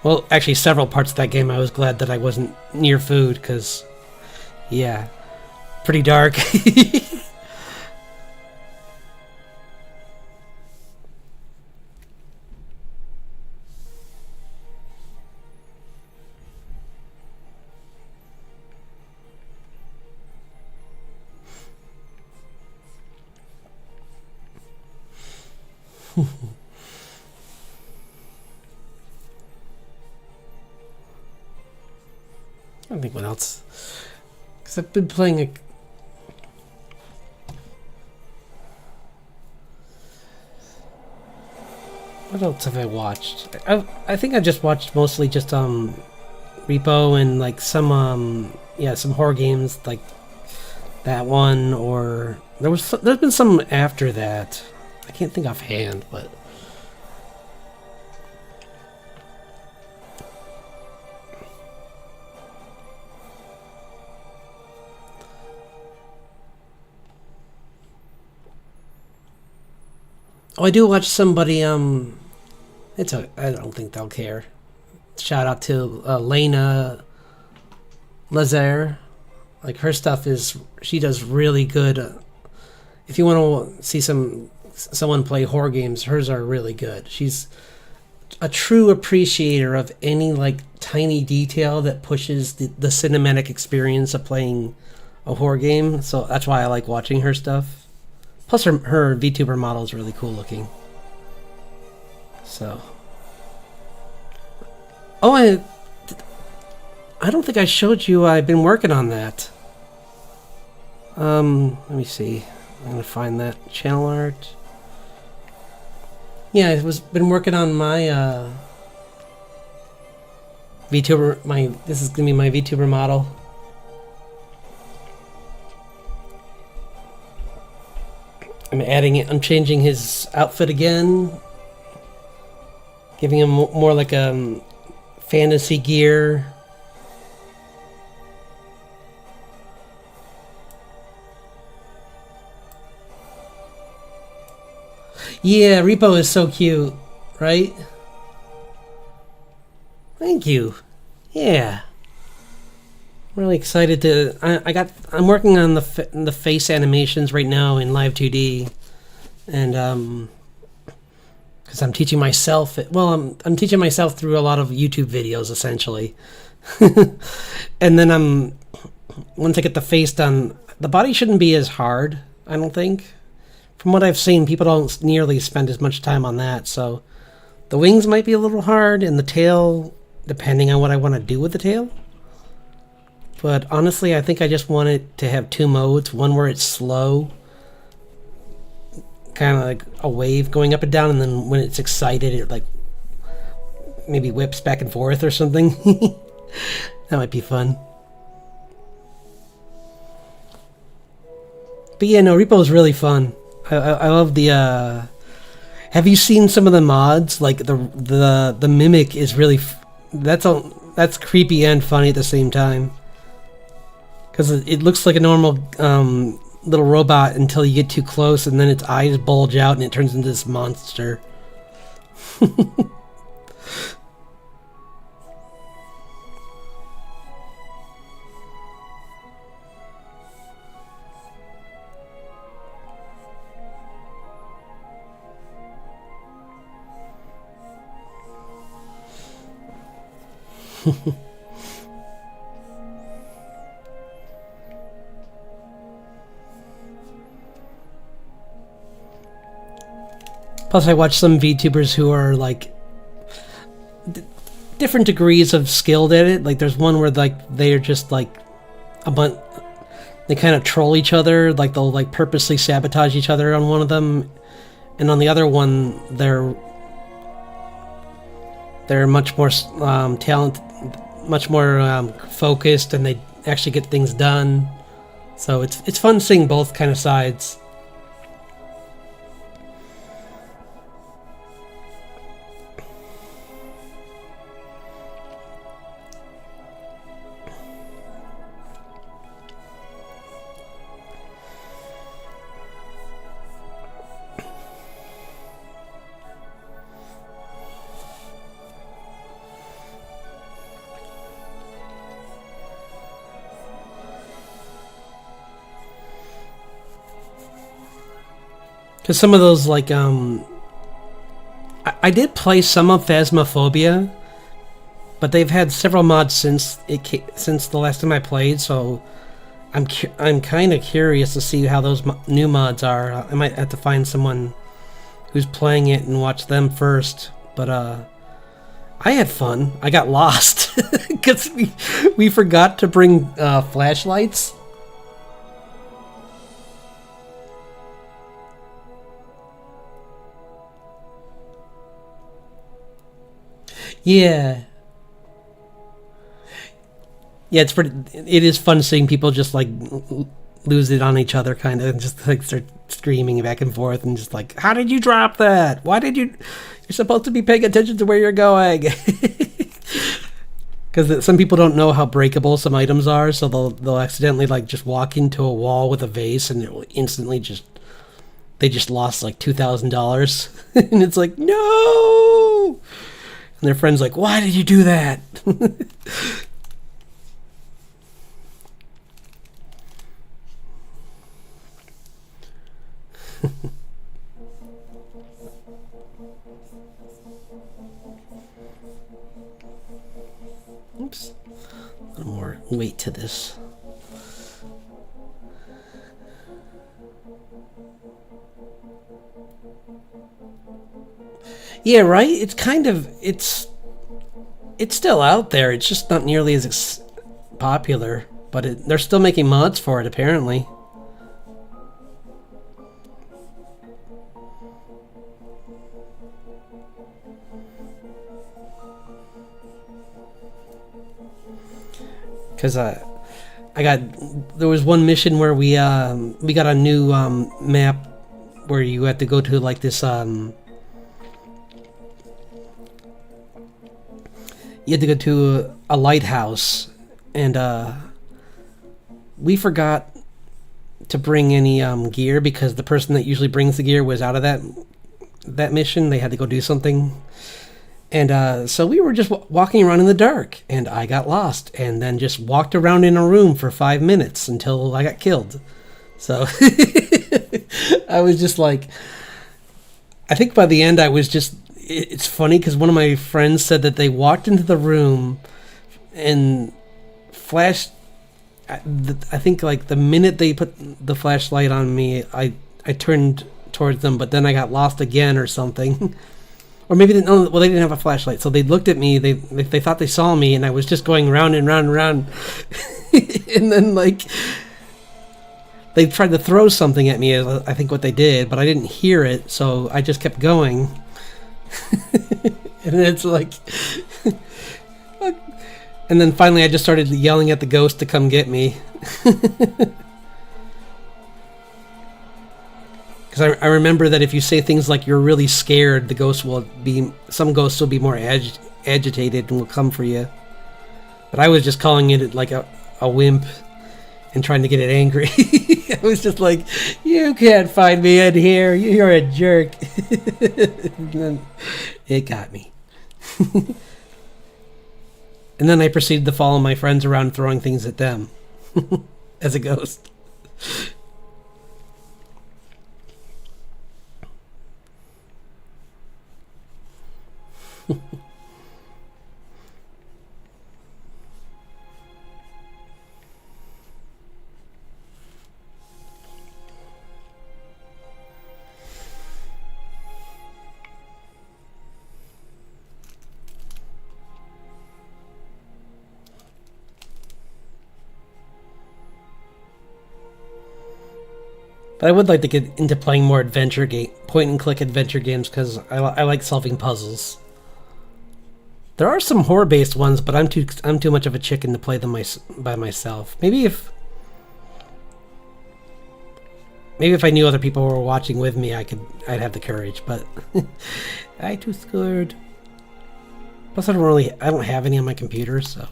well, actually several parts of that game I was glad that I wasn't near food, cause yeah, pretty dark. I don't think what else, because I've been playing a. What else have I watched? I think I just watched mostly just Repo and like some some horror games like that one, or there's been some after that. I can't think offhand, but. Oh, I do watch somebody, I don't think they'll care. shout out to Lena Lazare. Like her stuff she does really good. If you want to see someone play horror games, hers are really good. She's a true appreciator of any like tiny detail that pushes the cinematic experience of playing a horror game. So that's why I like watching her stuff. Plus her VTuber model is really cool looking. So. Oh, I don't think I showed you I've been working on that. Let me see. I'm gonna find that channel art. Yeah, I been working on my VTuber. This is gonna be my VTuber model. I'm changing his outfit again, giving him more like fantasy gear. Yeah, Repo is so cute, right? Thank you. Yeah. I'm really excited to. I'm working on the face animations right now in Live 2D, and because I'm teaching myself. I'm teaching myself through a lot of YouTube videos essentially, and then once I get the face done, the body shouldn't be as hard. I don't think. From what I've seen, people don't nearly spend as much time on that, so the wings might be a little hard, and the tail, depending on what I want to do with the tail. But honestly, I think I just want it to have two modes. One where it's slow, kind of like a wave going up and down, and then when it's excited, it like maybe whips back and forth or something. That might be fun. But yeah, no, Repo is really fun. I love the. Have you seen some of the mods? Like the mimic is really. That's creepy and funny at the same time. Because it looks like a normal little robot until you get too close, and then its eyes bulge out and it turns into this monster. Plus, I watch some VTubers who are like different degrees of skilled at it. Like, there's one where like they're just like a bunch. They kind of troll each other. Like they'll like purposely sabotage each other on one of them, and on the other one, they're much more talented, much more focused, and they actually get things done. So it's fun seeing both kind of sides. Because some of those, like, I did play some of Phasmophobia, but they've had several mods since the last time I played, so I'm kind of curious to see how those new mods are. I might have to find someone who's playing it and watch them first, but I had fun. I got lost because we forgot to bring flashlights. Yeah. Yeah, it is fun seeing people just like lose it on each other, kind of, and just like start screaming back and forth and just like, how did you drop that? Why did you're supposed to be paying attention to where you're going. Because some people don't know how breakable some items are, so they'll accidentally like just walk into a wall with a vase and it will instantly they just lost like $2,000. And it's like, no! And their friend's like, why did you do that? Oops. A little more weight to this. Yeah, right? It's kind of, it's still out there. It's just not nearly as popular. But they're still making mods for it, apparently. Because there was one mission where we got a new map where you had to go to like this you had to go to a lighthouse, and we forgot to bring any gear because the person that usually brings the gear was out of that mission. They had to go do something. And so we were just walking around in the dark, and I got lost, and then just walked around in a room for 5 minutes until I got killed. So I was just like, I think by the end I was just, it's funny because one of my friends said that they walked into the room and flashed, I think like the minute they put the flashlight on me, I turned towards them, but then I got lost again or something. Or maybe they didn't have a flashlight, so they looked at me. They thought they saw me, and I was just going round and round and round. And then like they tried to throw something at me. I think what they did, but I didn't hear it, so I just kept going. And it's like, and then finally I just started yelling at the ghost to come get me. Because I remember that if you say things like you're really scared, some ghosts will be more agitated and will come for you. But I was just calling it like a wimp and trying to get it angry. I was just like, you can't find me in here, you're a jerk. And then it got me. And then I proceeded to follow my friends around throwing things at them as a ghost. But I would like to get into playing more point-and-click adventure games because I like solving puzzles. There are some horror-based ones, but I'm too much of a chicken to play them by myself. Maybe if I knew other people were watching with me, I'd have the courage. But I'm too scared. Plus, I don't have any on my computer, so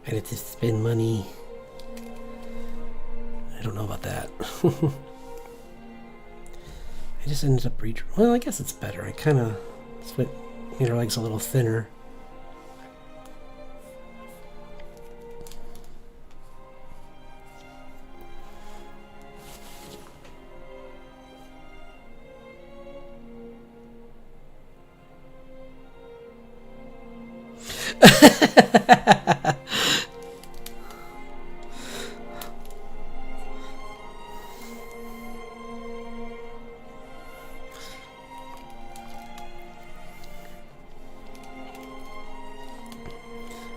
I had to spend money. I don't know about that. I just ended up well, I guess it's better. I kind of made her legs a little thinner.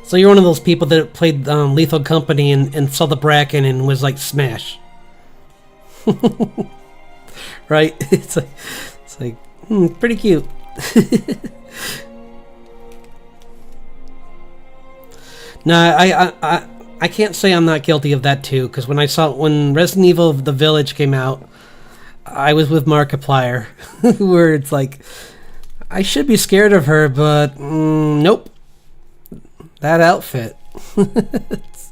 So you're one of those people that played Lethal Company and saw the bracken and was like, smash. Right? It's like pretty cute. No, I can't say I'm not guilty of that too, because when Resident Evil The Village came out, I was with Markiplier, where it's like, I should be scared of her, but nope. That outfit. It's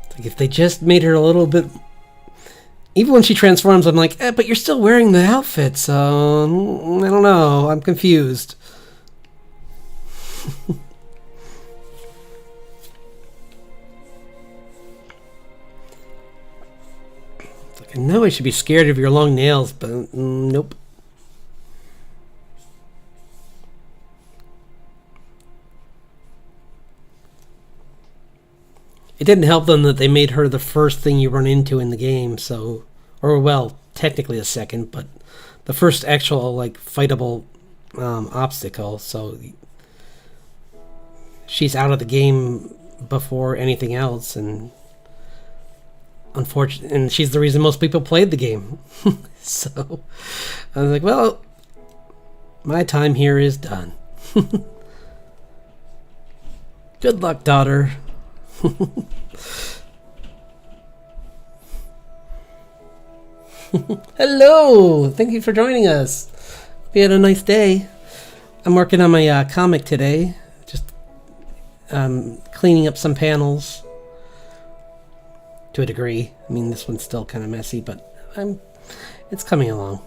like if they just made her a little bit Even when she transforms, I'm like, but you're still wearing the outfit, so I don't know. I'm confused. It's like, I know I should be scared of your long nails, but nope. It didn't help them that they made her the first thing you run into in the game, so... Or, well, technically a second, but the first actual, like, fightable obstacle, so... She's out of the game before anything else, and... Unfortunately, and she's the reason most people played the game. So, I was like, well, my time here is done. Good luck, daughter. Hello! Thank you for joining us. We had a nice day. I'm working on my comic today. Just cleaning up some panels. To a degree. I mean, this one's still kind of messy, but it's coming along.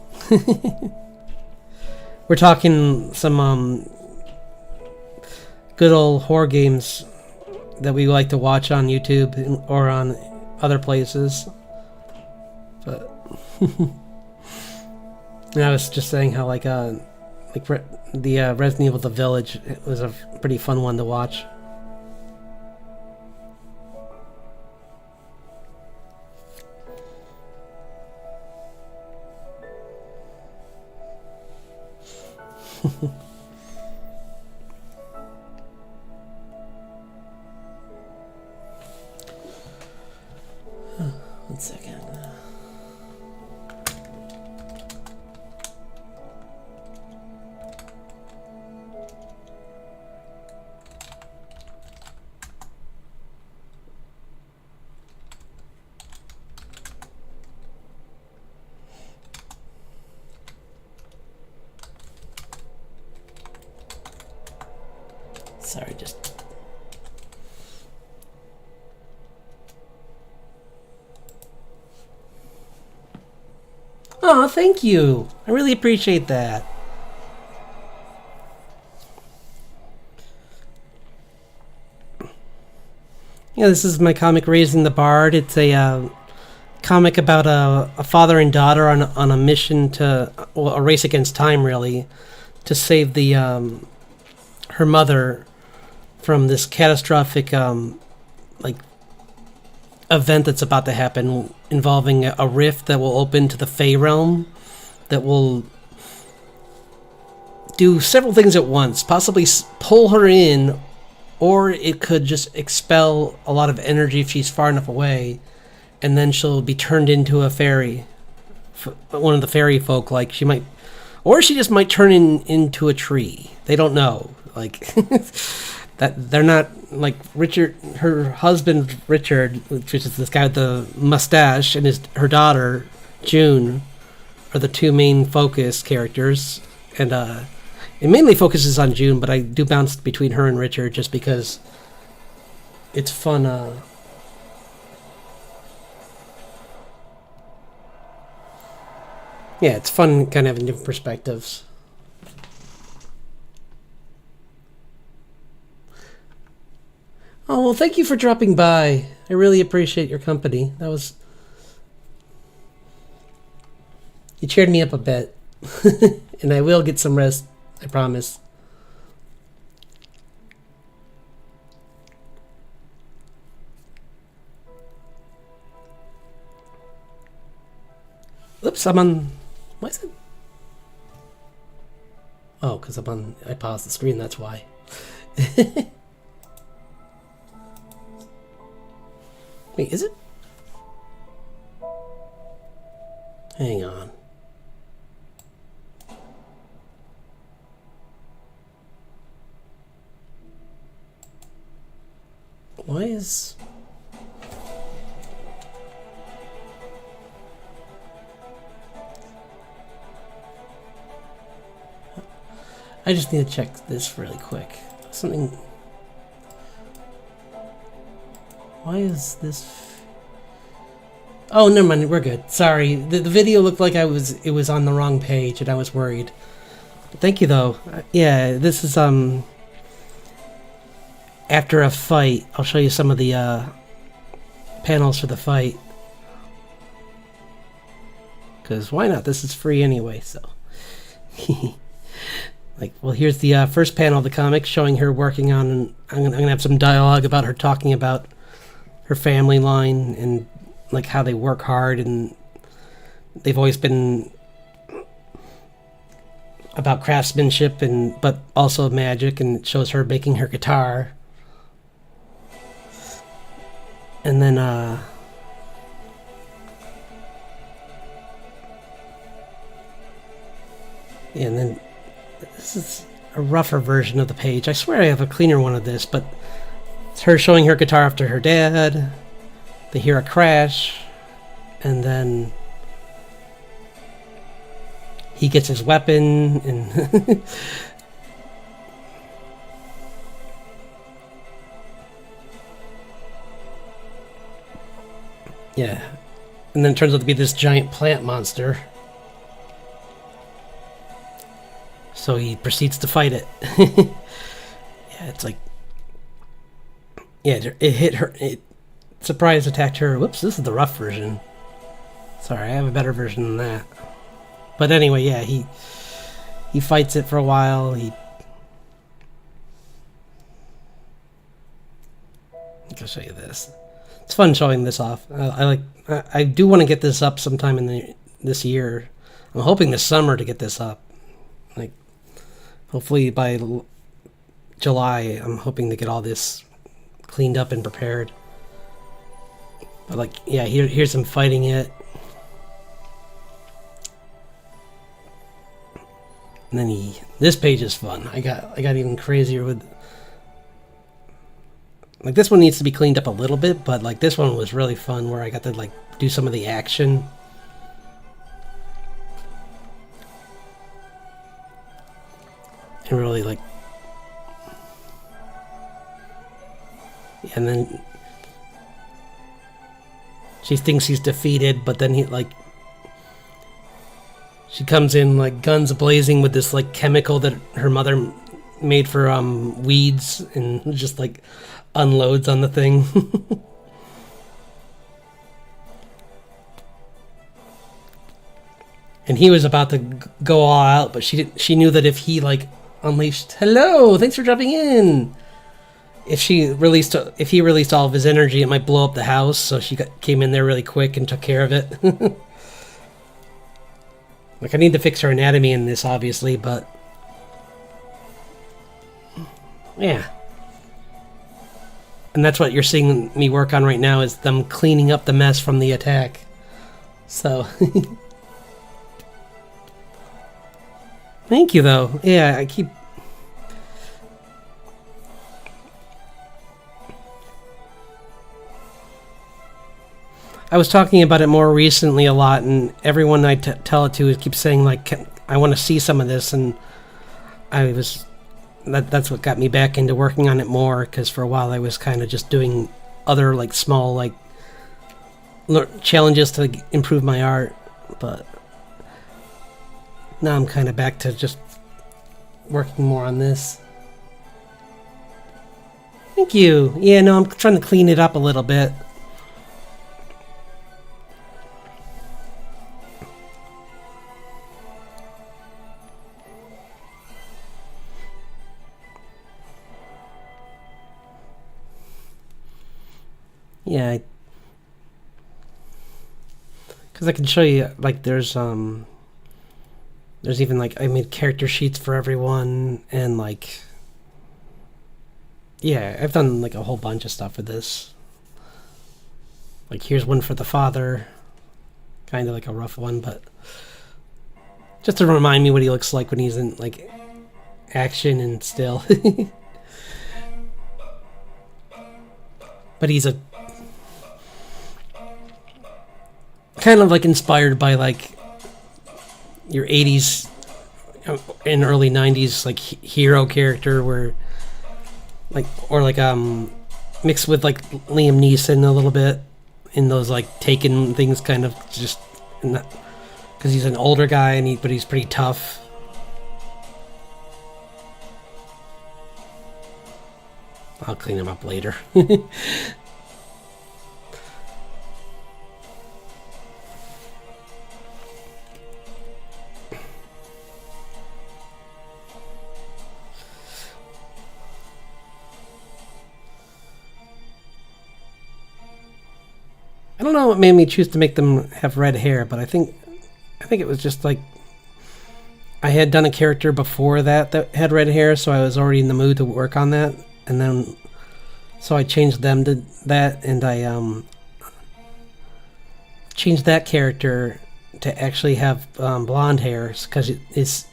We're talking some good old horror games that we like to watch on YouTube or on other places. But and I was just saying how the Resident Evil The Village, it was a pretty fun one to watch. One second. Sorry, just... Oh, thank you. I really appreciate that. Yeah, this is my comic Raising the Bard. It's a comic about a father and daughter on a mission to... Well, a race against time, really. To save the her mother from this catastrophic event that's about to happen, involving a rift that will open to the Fey realm that will do several things at once, possibly pull her in, or it could just expel a lot of energy if she's far enough away, and then she'll be turned into a fairy, one of the fairy folk. Like, she might, or she just might turn into a tree. They don't know. Like, that they're not like Richard, her husband Richard, which is this guy with the mustache, and her daughter June are the two main focus characters, and it mainly focuses on June, but I do bounce between her and Richard just because it's fun. Yeah, it's fun kind of having different perspectives. Oh, well, thank you for dropping by. I really appreciate your company. That was... You cheered me up a bit. And I will get some rest, I promise. Oops, I'm on... Why is it? Oh, because I'm on... I paused the screen, that's why. Wait, is it? Hang on. Why is... I just need to check this really quick. Something... Why is this... Oh, never mind. We're good. Sorry, the video looked like it was on the wrong page, and I was worried. Thank you, though. Yeah, this is after a fight. I'll show you some of the panels for the fight. Because why not? This is free anyway, so. Like, well, here's the first panel of the comic showing her working on. I'm gonna have some dialogue about her talking about her family line and like how they work hard, and they've always been about craftsmanship and but also magic, and it shows her making her guitar. And then and then this is a rougher version of the page. I swear I have a cleaner one of this, but it's her showing her guitar after her dad. They hear a crash, and then he gets his weapon, and yeah, and then it turns out to be this giant plant monster. So he proceeds to fight it. Yeah, it's like, yeah, it hit her. It surprise attacked her. Whoops, this is the rough version. Sorry, I have a better version than that. But anyway, yeah, he fights it for a while. I'll show you this. It's fun showing this off. I do want to get this up sometime in this year. I'm hoping this summer to get this up. Like, hopefully by July, I'm hoping to get all this cleaned up and prepared. But like, yeah, here's him fighting it. And then this page is fun. I got even crazier with, like, this one needs to be cleaned up a little bit, but like this one was really fun where I got to like do some of the action. And really like, and then she thinks he's defeated, but then she comes in like guns blazing with this like chemical that her mother made for weeds, and just like unloads on the thing. And he was about to go all out, but she knew that if he like unleashed, hello, thanks for dropping in. If he released all of his energy, it might blow up the house. So she came in there really quick and took care of it. Like, I need to fix her anatomy in this, obviously, but yeah. And that's what you're seeing me work on right now, is them cleaning up the mess from the attack. So thank you, though. Yeah, I was talking about it more recently a lot, and everyone I tell it to keeps saying, like, I want to see some of this, and that's what got me back into working on it more, because for a while I was kind of just doing other, like, small, like, challenges to improve my art, but now I'm kind of back to just working more on this. Thank you. Yeah, no, I'm trying to clean it up a little bit. Yeah, because I can show you, like, there's even, like, I made character sheets for everyone, and, like, yeah, I've done, like, a whole bunch of stuff with this. Like, here's one for the father, kind of like a rough one, but just to remind me what he looks like when he's in, like, action and still. But he's a kind of like inspired by like your 80s and early 90s like hero character, where like, or like mixed with like Liam Neeson a little bit, in those like taken things, kind of just because he's an older guy but he's pretty tough. I'll clean him up later. I don't know what made me choose to make them have red hair, but I think it was just like I had done a character before that had red hair, so I was already in the mood to work on that, and then so I changed them to that, and I changed that character to actually have blonde hair because his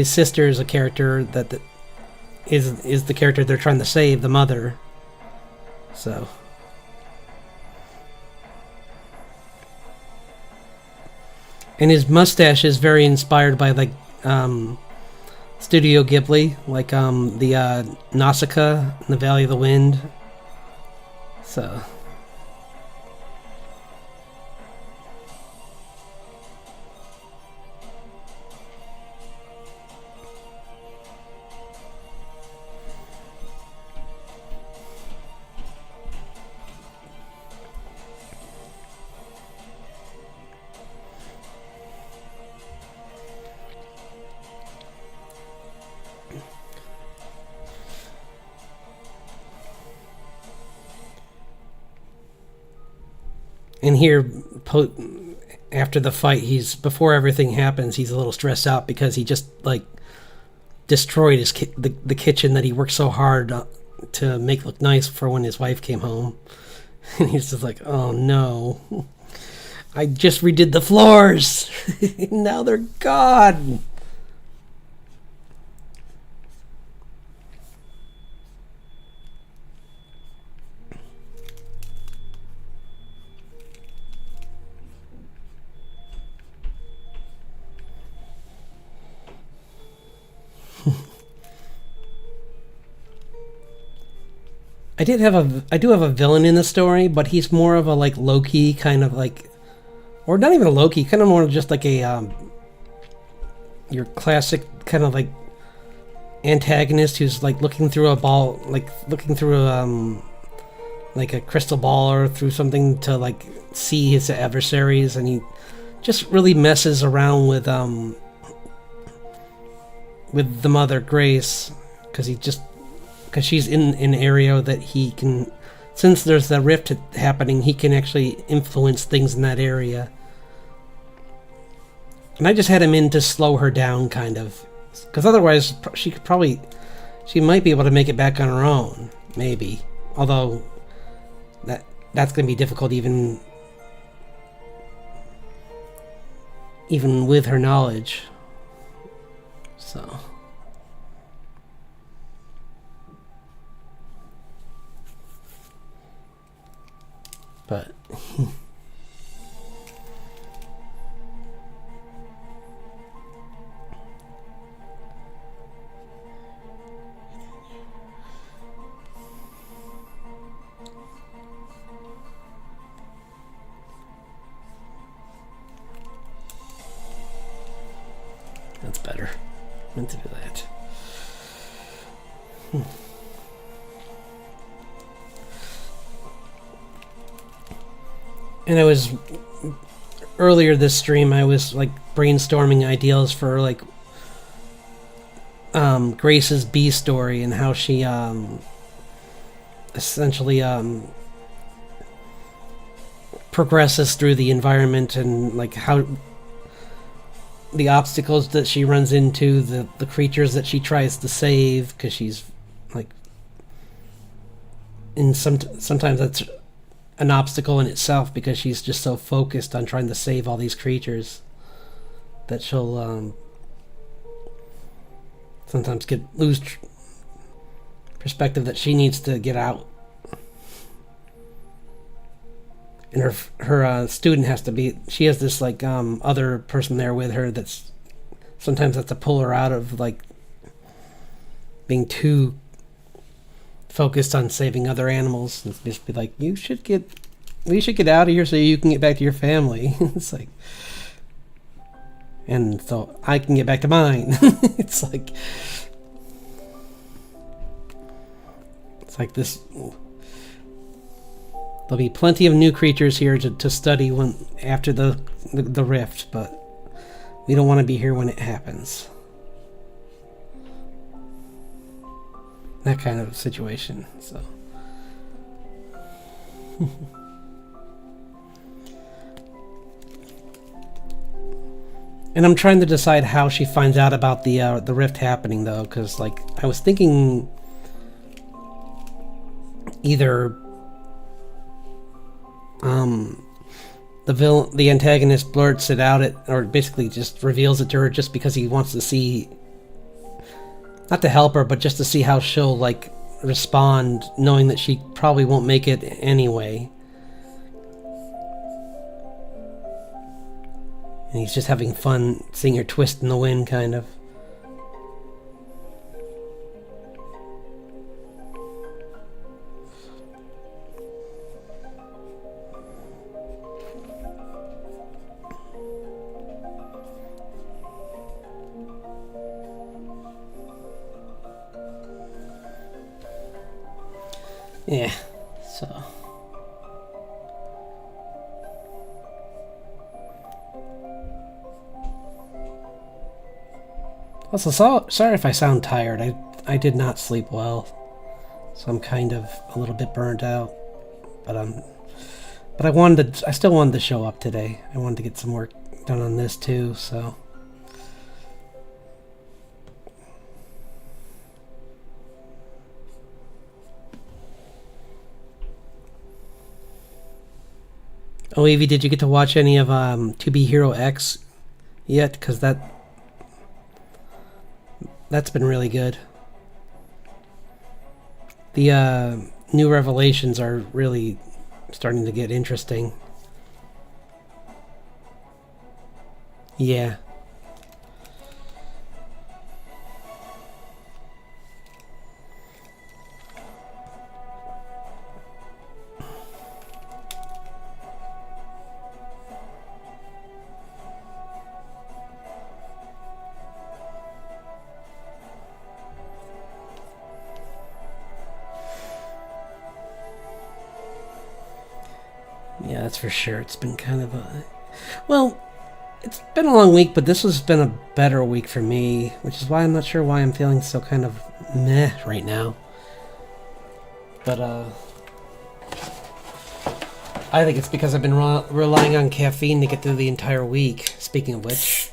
sister is a character that is the character they're trying to save, the mother. So. And his mustache is very inspired by like Studio Ghibli, like the Nausicaa in the Valley of the Wind. So. And here, after the fight, before everything happens, he's a little stressed out because he just like destroyed the kitchen that he worked so hard to make look nice for when his wife came home. And he's just like, oh no, I just redid the floors. Now they're gone. I do have a villain in the story, but he's more of a like low-key kind of like, or not even a low-key, kind of more just like a your classic kind of like antagonist who's like looking through a ball, like looking through like a crystal ball or through something to like see his adversaries, and he just really messes around with the mother Grace because she's in an area that he can, since there's a rift happening, he can actually influence things in that area. And I just had him in to slow her down, kind of, because otherwise she might be able to make it back on her own, maybe. Although that's going to be difficult even with her knowledge. So. But that's better. Meant to do that. And I was earlier this stream, I was like brainstorming ideas for like Grace's B story and how she essentially progresses through the environment, and like how the obstacles that she runs into, the creatures that she tries to save, because she's like sometimes that's an obstacle in itself because she's just so focused on trying to save all these creatures that she'll sometimes lose perspective that she needs to get out, and her student has to be. She has this like other person there with her that's sometimes has to pull her out of like being too focused on saving other animals and just be like, we should get out of here so you can get back to your family. It's like, and so I can get back to mine. It's like this. There'll be plenty of new creatures here to study after the rift, but we don't want to be here when it happens. That kind of situation. So. And I'm trying to decide how she finds out about the rift happening, though, because like I was thinking either the antagonist blurts it out or basically just reveals it to her just because he wants to see, not to help her, but just to see how she'll like respond, knowing that she probably won't make it anyway. And he's just having fun seeing her twist in the wind, kind of. Yeah, so. Also, sorry if I sound tired. I did not sleep well, so I'm kind of a little bit burnt out. But I still wanted to show up today. I wanted to get some work done on this too. So. Oh, Evie, did you get to watch any of To Be Hero X yet? Because that's been really good. The new revelations are really starting to get interesting. Yeah. Yeah, that's for sure. It's been kind of a... Well, it's been a long week, but this has been a better week for me, which is why I'm not sure why I'm feeling so kind of meh right now. But, I think it's because I've been relying on caffeine to get through the entire week, speaking of which.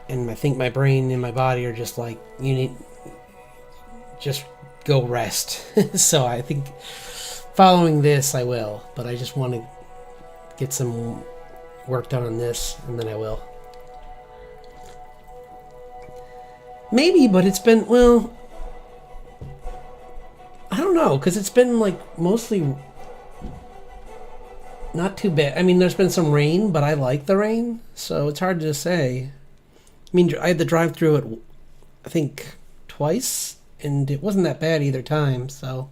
And I think my brain and my body are just like, you need... just go rest. So I think... following this, I will, but I just want to get some work done on this, and then I will. Maybe, but it's been, well, I don't know, because it's been, like, mostly not too bad. I mean, there's been some rain, but I like the rain, so it's hard to say. I mean, I had to drive through it, I think, twice, and it wasn't that bad either time, so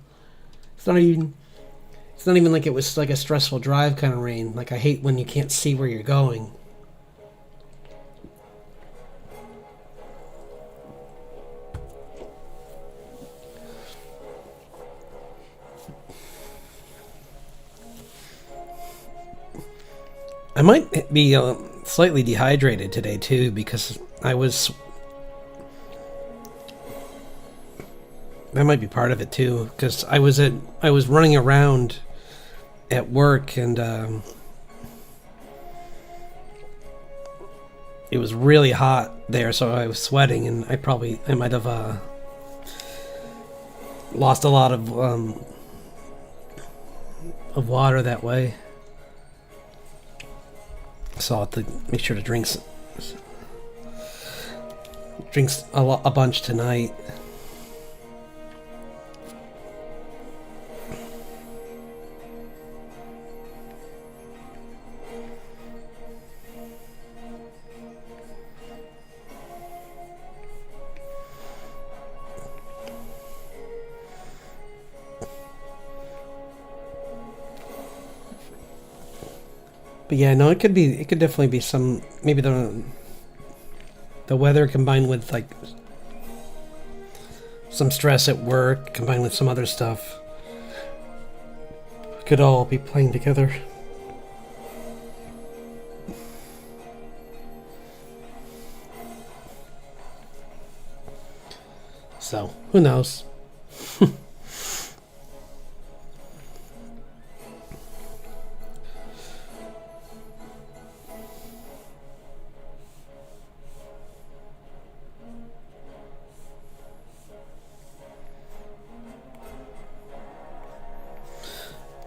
it's not even like it was like a stressful drive kind of rain. Like, I hate when you can't see where you're going. I might be slightly dehydrated today too, because that might be part of it too, because I was running around at work, and it was really hot there, so I was sweating, and I might have lost a lot of water that way. So I'll have to make sure to drink a bunch tonight. But yeah, no, it could be. It could definitely be some. Maybe the weather combined with like some stress at work, combined with some other stuff, could all be playing together. So who knows?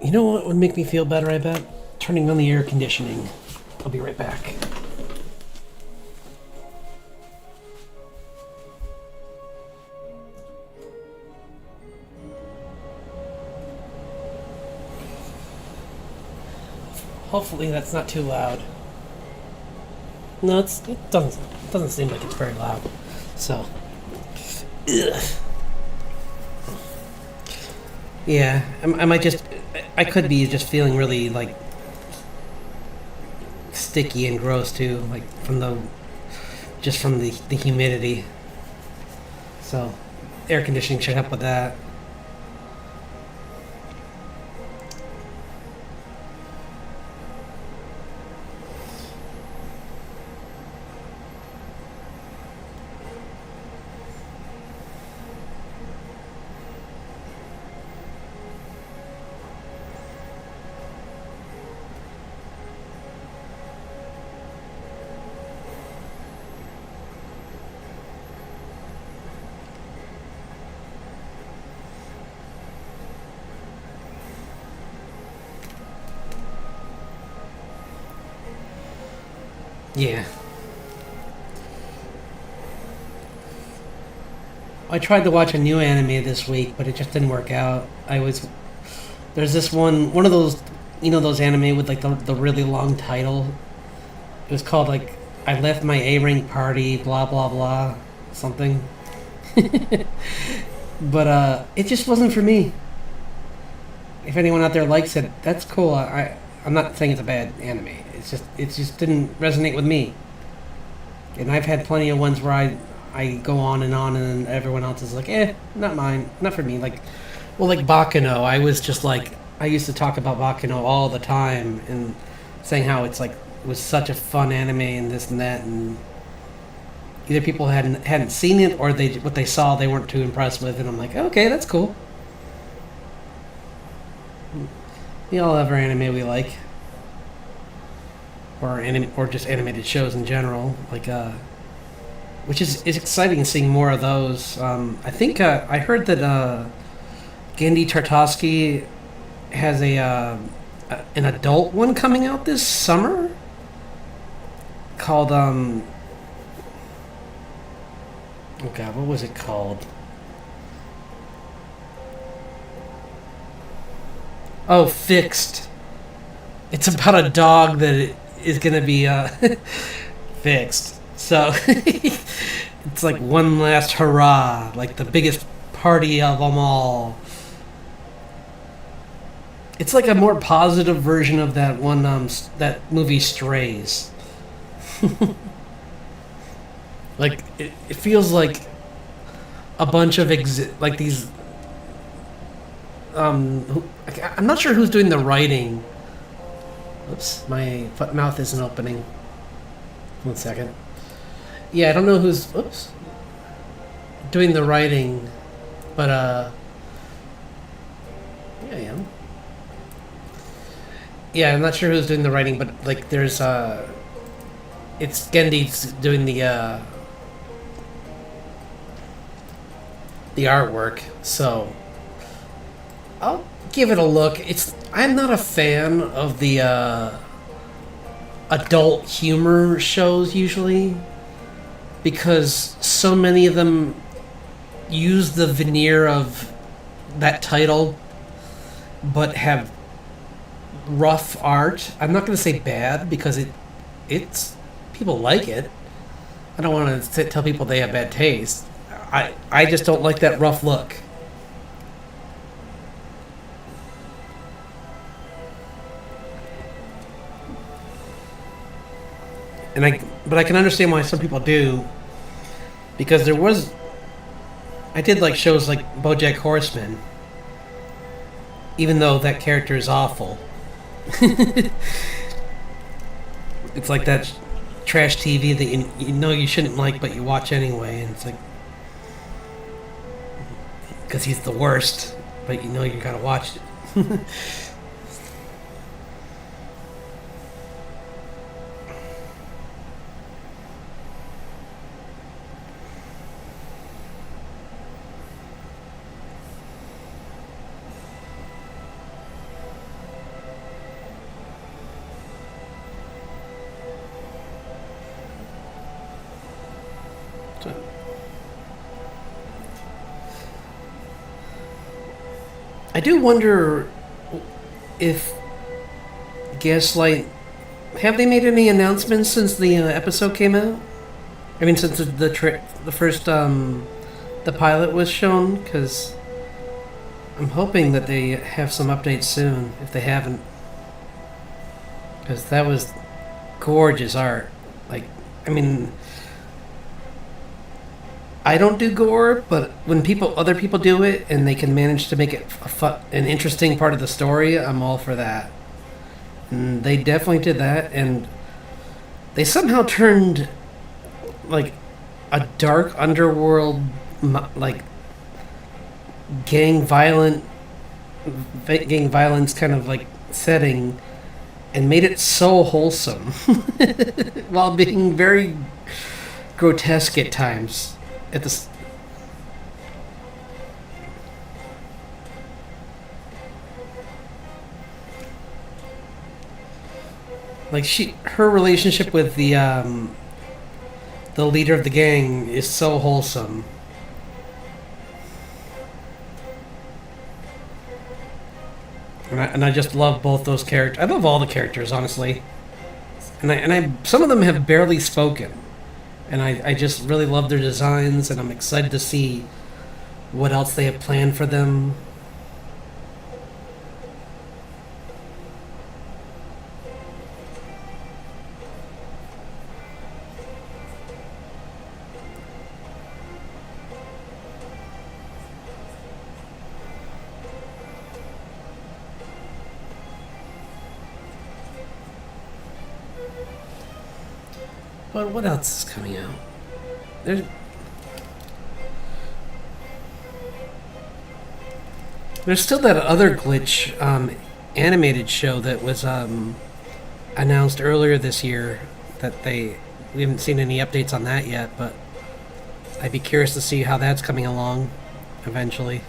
You know what would make me feel better, I bet? Turning on the air conditioning. I'll be right back. Hopefully that's not too loud. No, it doesn't seem like it's very loud. So, ugh. Yeah, I might just. I could be just feeling really like sticky and gross too, like from the humidity. So, air conditioning should help with that. Yeah. I tried to watch a new anime this week, but it just didn't work out. There's this one of those, those anime with like the really long title. It was called like I left my A-ring party, blah blah blah, something. But it just wasn't for me. If anyone out there likes it, that's cool. I'm not saying it's a bad anime. It just didn't resonate with me. And I've had plenty of ones where I go on, and then everyone else is like, not mine, not for me. Like, well, like Baccano, I used to talk about Baccano all the time and saying how it's like it was such a fun anime and this and that, and either people hadn't seen it or what they saw they weren't too impressed with, and I'm like, okay, that's cool. We all have our anime we like, or just animated shows in general, like which is exciting seeing more of those. I think I heard that Genndy Tartakovsky has an adult one coming out this summer called oh god, what was it called? Oh, Fixed. It's about a dog that is gonna be fixed. So it's like one last hurrah, like the biggest party of them all. It's like a more positive version of that one that movie Strays. Like it feels like a bunch of like these. I'm not sure who's doing the writing. Oops, my mouth isn't opening. 1 second. Yeah, I don't know who's doing the writing, but yeah, I am. Yeah, I'm not sure who's doing the writing, but like there's it's Gendy's doing the artwork, so I'll give it a look. I'm not a fan of the adult humor shows usually, because so many of them use the veneer of that title but have rough art. I'm not going to say bad because it's people like it. I don't want to tell people they have bad taste. I just don't like that rough look. and but I can understand why some people do, because I did like shows like BoJack Horseman, even though that character is awful. It's like that trash TV that you know you shouldn't like, but you watch anyway, and it's like because he's the worst, but you know you gotta watch it. So, I do wonder if Gaslight have they made any announcements since the episode came out? I mean, since the first the pilot was shown, because I'm hoping that they have some updates soon. If they haven't, because that was gorgeous art. Like, I mean, I don't do gore, but when other people do it, and they can manage to make it an interesting part of the story, I'm all for that. And they definitely did that, and they somehow turned like a dark underworld, like gang violent, gang violence kind of like setting, and made it so wholesome, while being very grotesque at times. At the like her relationship with the leader of the gang is so wholesome. And I just love both those characters. I love all the characters, honestly. And I some of them have barely spoken. And I just really love their designs, and I'm excited to see what else they have planned for them. But what else is coming out? There's there's still that other glitch animated show that was announced earlier this year that we haven't seen any updates on that yet, but I'd be curious to see how that's coming along eventually.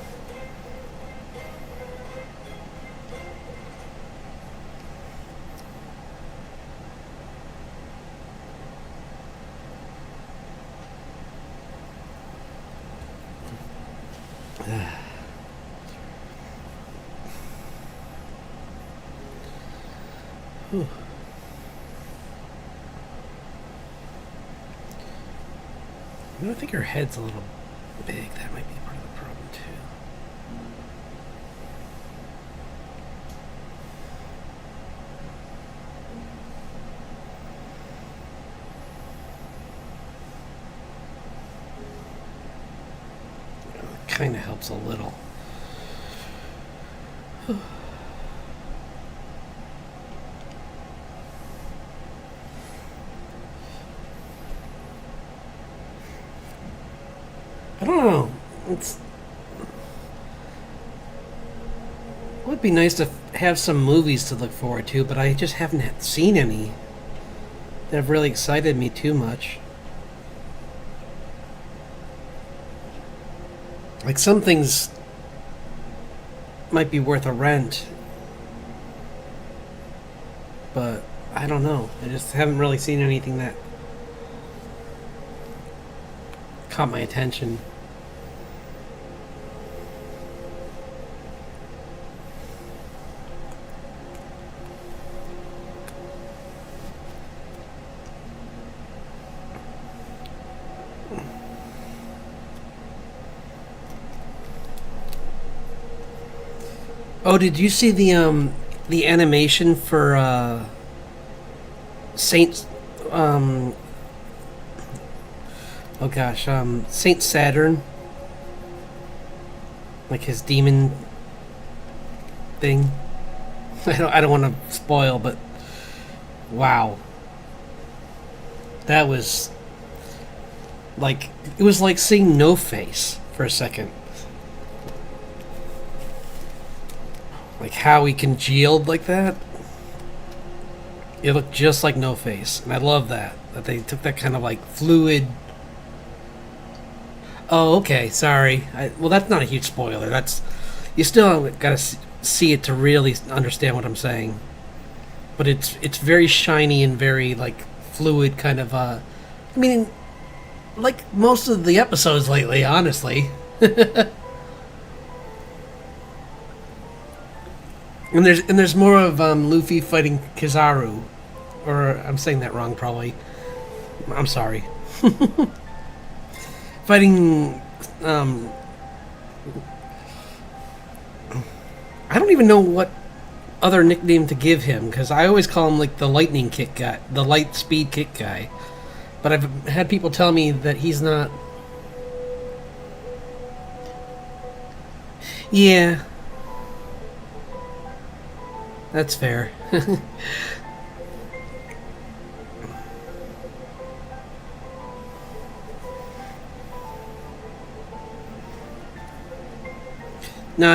Whew. I think her head's a little big. That might be part of the problem too. It kind of helps a little. I don't know. It would be nice to have some movies to look forward to, but I just haven't seen any that have really excited me too much. Like, some things might be worth a rent, but I don't know. I just haven't really seen anything that caught my attention. Oh, did you see the animation for Saints? um, oh gosh, Saint Saturn, like his demon thing. I don't want to spoil, but wow, that was like, it was like seeing No Face for a second. Like how he congealed like that. It looked just like No Face, and I love that they took that kind of like fluid. Oh, okay, sorry. Well, that's not a huge spoiler. That's, you still gotta see it to really understand what I'm saying. But it's very shiny and very like fluid kind of. I mean, like most of the episodes lately, honestly. And there's more of Luffy fighting Kizaru, or I'm saying that wrong probably. I'm sorry. Fighting. I don't even know what other nickname to give him, because I always call him like the lightning kick guy, the light speed kick guy. But I've had people tell me that he's not. Yeah, that's fair. No,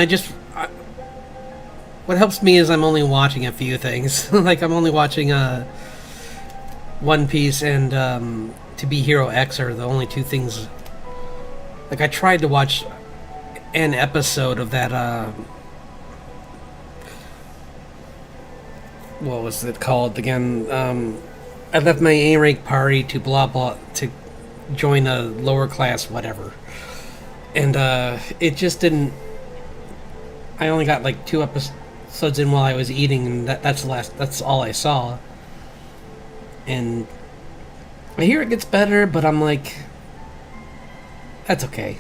what helps me is I'm only watching a few things. Like I'm only watching One Piece and To Be Hero X are the only two things. Like I tried to watch an episode of that. What was it called again? I left my A rank party to blah blah to join a lower class whatever, and it just didn't. I only got like 2 episodes in while I was eating, and that's the last. That's all I saw. And I hear it gets better, but I'm like, that's okay.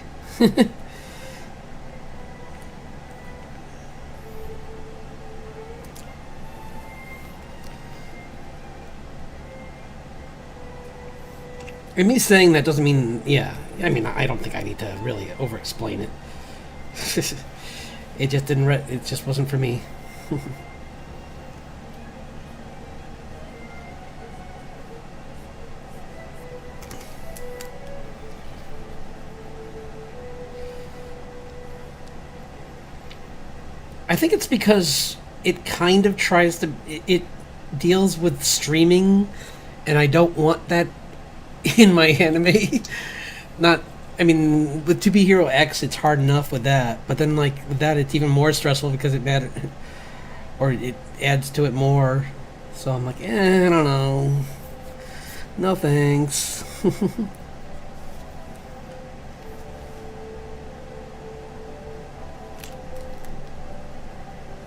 And me saying that doesn't mean, yeah. I mean, I don't think I need to really over-explain it. It just didn't. It just wasn't for me. I think it's because it kind of tries to. It deals with streaming, and I don't want that in my anime. Not, I mean, with To Be Hero X, it's hard enough with that, but then like with that, it's even more stressful because it matters, or it adds to it more. So I'm like, I don't know. No thanks.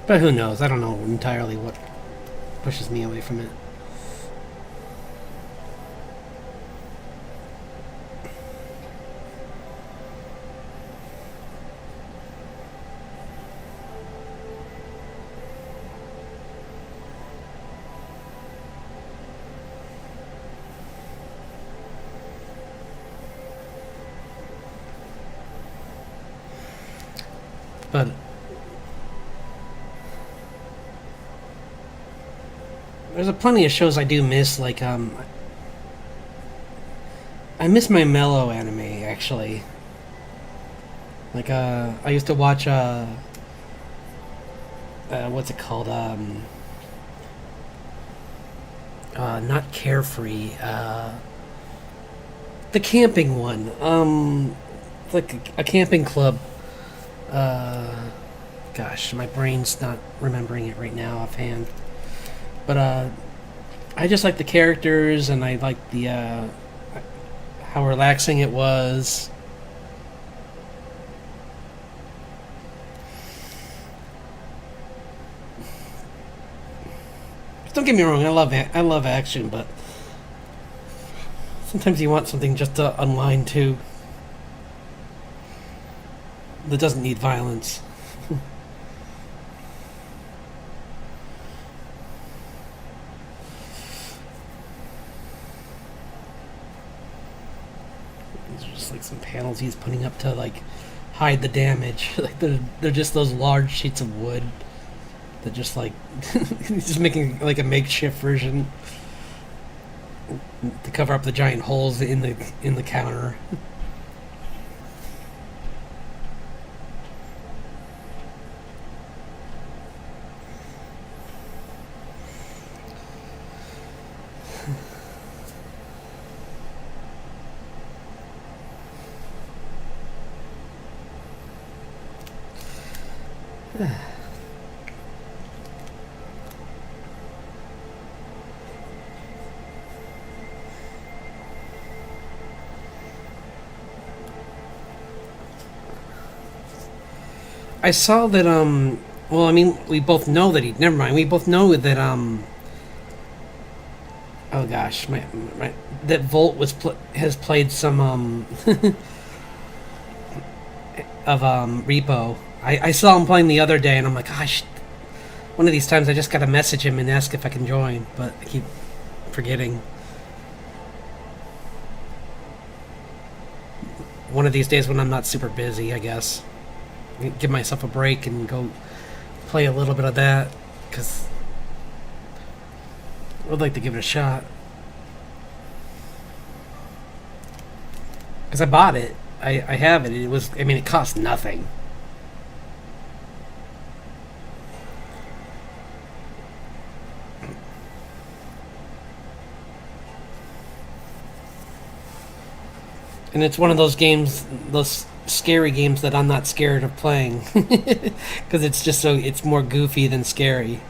But who knows? I don't know entirely what pushes me away from it. But there's a plenty of shows I do miss. Like I miss my mellow anime actually. Like I used to watch what's it called? Not Carefree. The camping one. It's like a camping club. Gosh, my brain's not remembering it right now offhand. But I just like the characters, and I like the how relaxing it was. Don't get me wrong, I love action, but sometimes you want something just to unwind too. That doesn't need violence. just like some panels he's putting up to like hide the damage. Like they're just those large sheets of wood that just like he's just making like a makeshift version to cover up the giant holes in the counter. I saw that well, I mean, we both know that he never mind. We both know that oh gosh, my that Volt has played some of Repo. I saw him playing the other day, and I'm like, gosh, one of these times I just gotta message him and ask if I can join, but I keep forgetting. One of these days when I'm not super busy, I guess. Give myself a break and go play a little bit of that, because I would like to give it a shot. Because I bought it. I have it. It was, I mean, it cost nothing. And it's one of those games, those scary games that I'm not scared of playing. Because it's just so, it's more goofy than scary.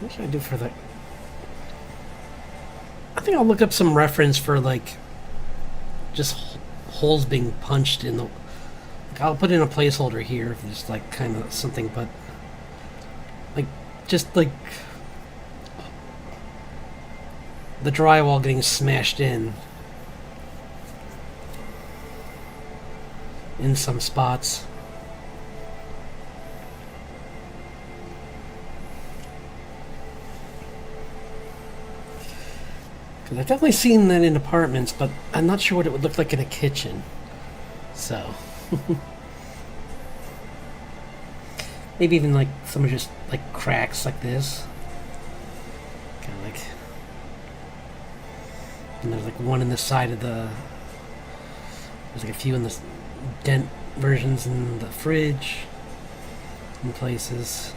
What should I do for that? I think I'll look up some reference for like just holes being punched in the. Like, I'll put in a placeholder here if there's like kind of something, but like just like the drywall getting smashed in some spots. I've definitely seen that in apartments, but I'm not sure what it would look like in a kitchen. So. Maybe even like some are just like cracks like this. Kind of like. And there's like one in the side of the. There's like a few in the dent versions in the fridge. In places.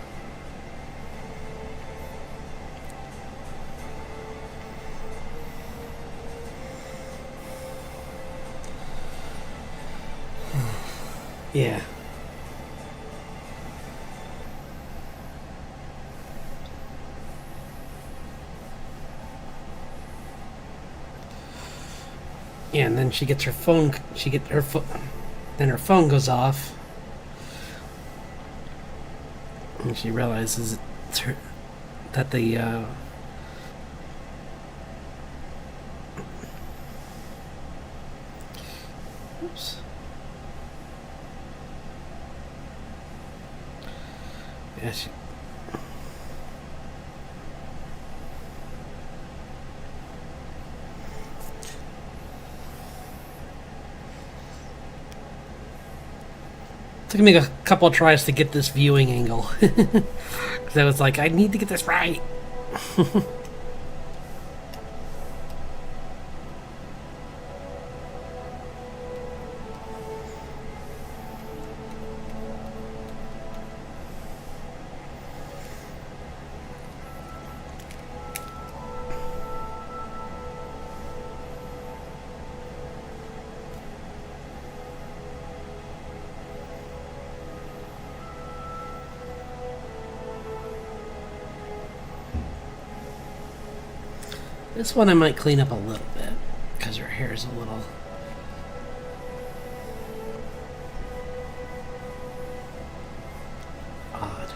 Yeah. Yeah, and then she gets her phone. Then her phone goes off, and she realizes it's her that the. Oops. Yeah, she. Took me a couple of tries to get this viewing angle. Because I was like, I need to get this right. This one I might clean up a little bit, because her hair is a little... odd.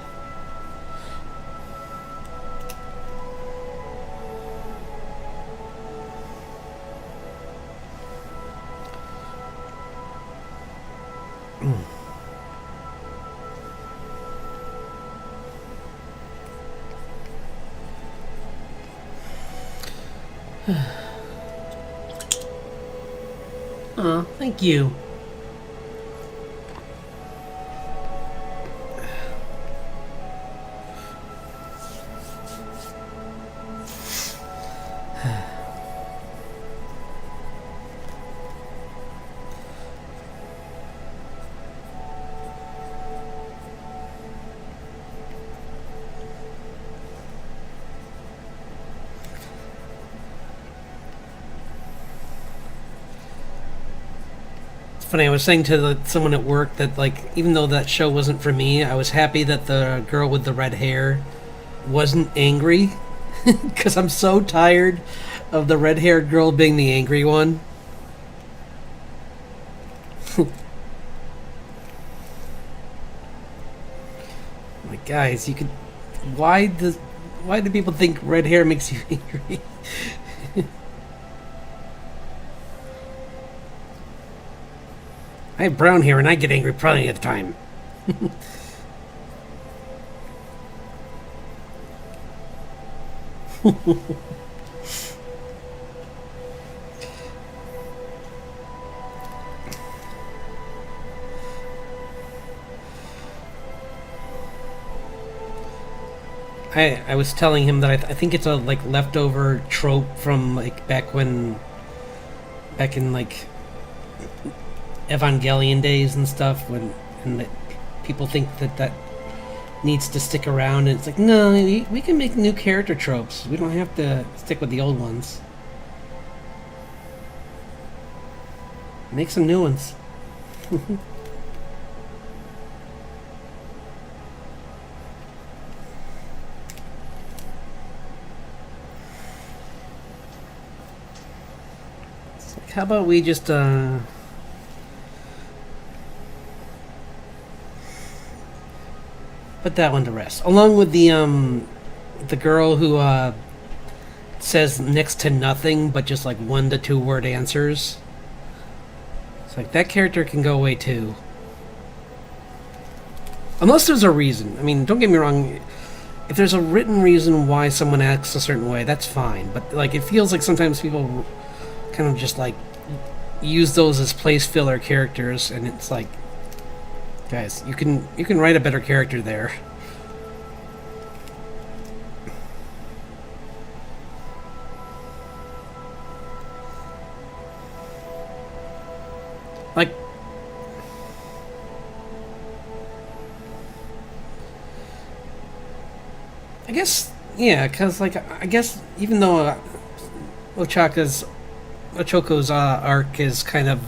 Aw, thank you. Funny, I was saying to someone at work that, like, even though that show wasn't for me, I was happy that the girl with the red hair wasn't angry. Because I'm so tired of the red haired girl being the angry one. Like, guys, you could. Why do people think red hair makes you angry? I have brown hair and I get angry plenty of the time. I was telling him that I think it's a like leftover trope from like back in like Evangelion days and stuff, when and that people think that needs to stick around, and it's like, no, we can make new character tropes. We don't have to stick with the old ones. Make some new ones. It's like, how about we just put that one to rest, along with the girl who says next to nothing but just like 1 to 2 word answers. It's like, that character can go away too, unless there's a reason. I mean, don't get me wrong, if there's a written reason why someone acts a certain way, that's fine, but like, it feels like sometimes people kind of just like use those as place filler characters, and it's like, guys, you can write a better character there. Like, I guess, yeah, because like, I guess even though Ochoko's arc is kind of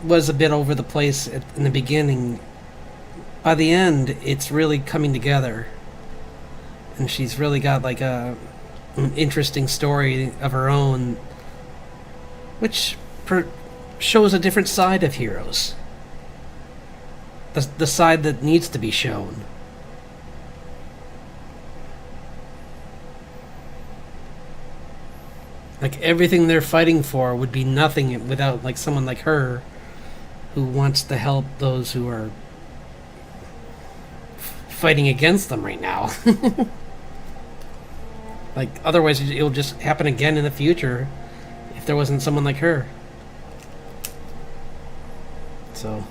was a bit over the place in the beginning, by the end it's really coming together, and she's really got like an interesting story of her own, which shows a different side of heroes, the side that needs to be shown. Like, everything they're fighting for would be nothing without like someone like her, who wants to help those who are fighting against them right now. Like, otherwise it'll just happen again in the future if there wasn't someone like her. So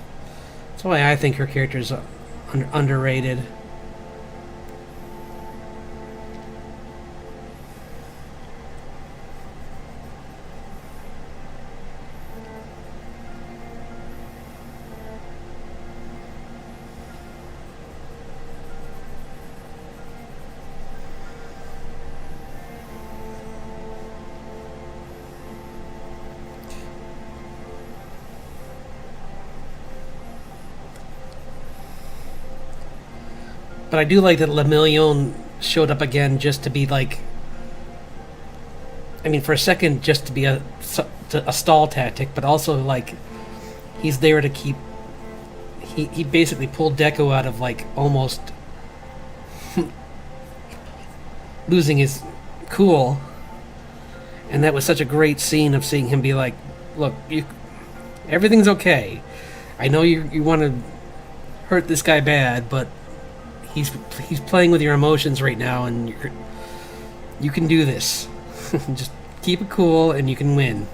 that's why I think her character is underrated. But I do like that Lemillion showed up again just to be like, I mean, for a second, just to be a stall tactic, but also like, he's there to keep. He basically pulled Deku out of like almost losing his cool, and that was such a great scene of seeing him be like, "Look, everything's okay. I know you want to hurt this guy bad, but he's playing with your emotions right now, and you can do this." Just keep it cool and you can win.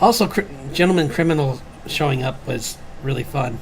Also, Gentleman Criminal showing up was really fun.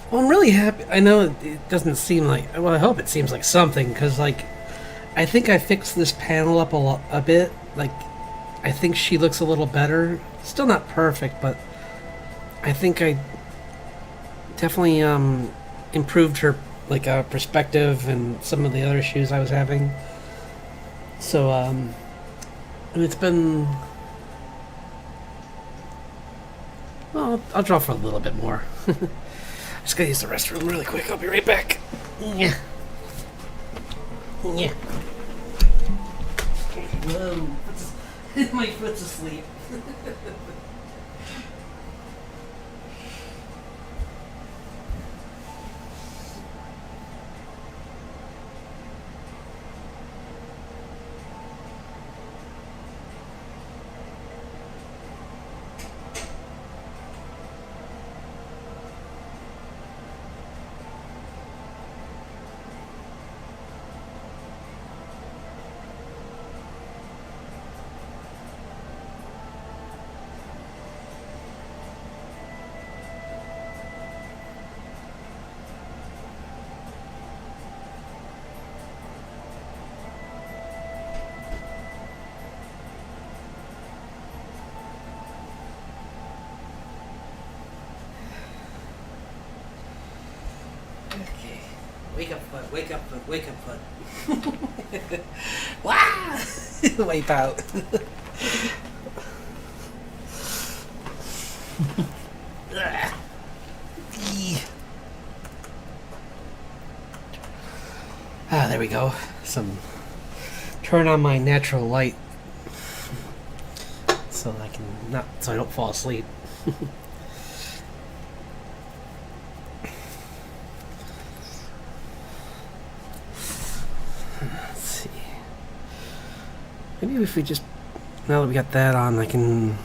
Well, I'm really happy. I know it doesn't seem like. Well, I hope it seems like something, because, like, I think I fixed this panel up a bit. Like, I think she looks a little better. Still not perfect, but I think I definitely improved her, like, perspective and some of the other issues I was having. So, and it's been. Well, I'll draw for a little bit more. Just gotta use the restroom really quick. I'll be right back. Yeah. Yeah. Whoa. My foot's asleep. Okay. Wake up, foot. Wake up, foot. Wake up, foot. Wow! Wipe out. There we go. Turn on my natural light so I don't fall asleep. Let's see. Maybe if we just, now that we got that on, I can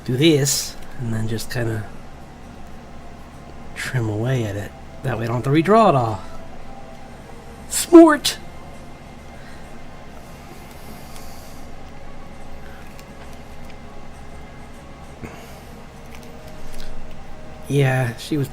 do this and then just kind of trim away at it. That way I don't have to redraw it all. Smart! Yeah, she was.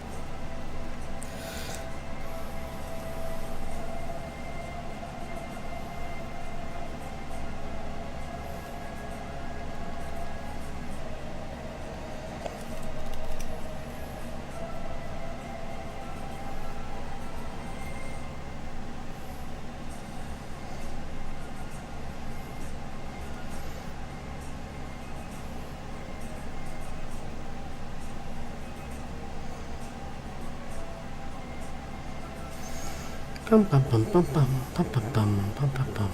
Bum bum bum bum bum bum bum bum bum bum bum.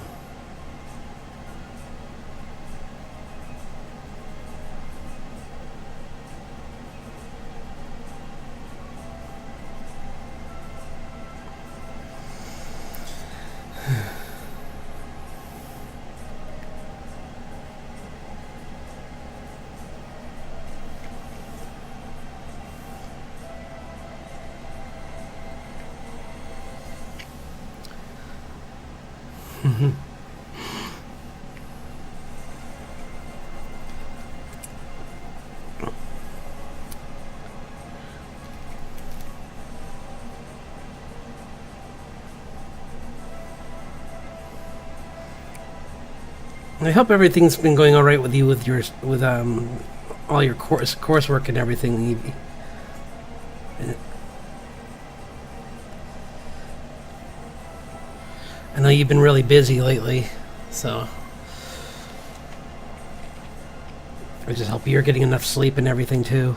I hope everything's been going all right with you with all your coursework and everything. I know you've been really busy lately, so I just hope you're getting enough sleep and everything too.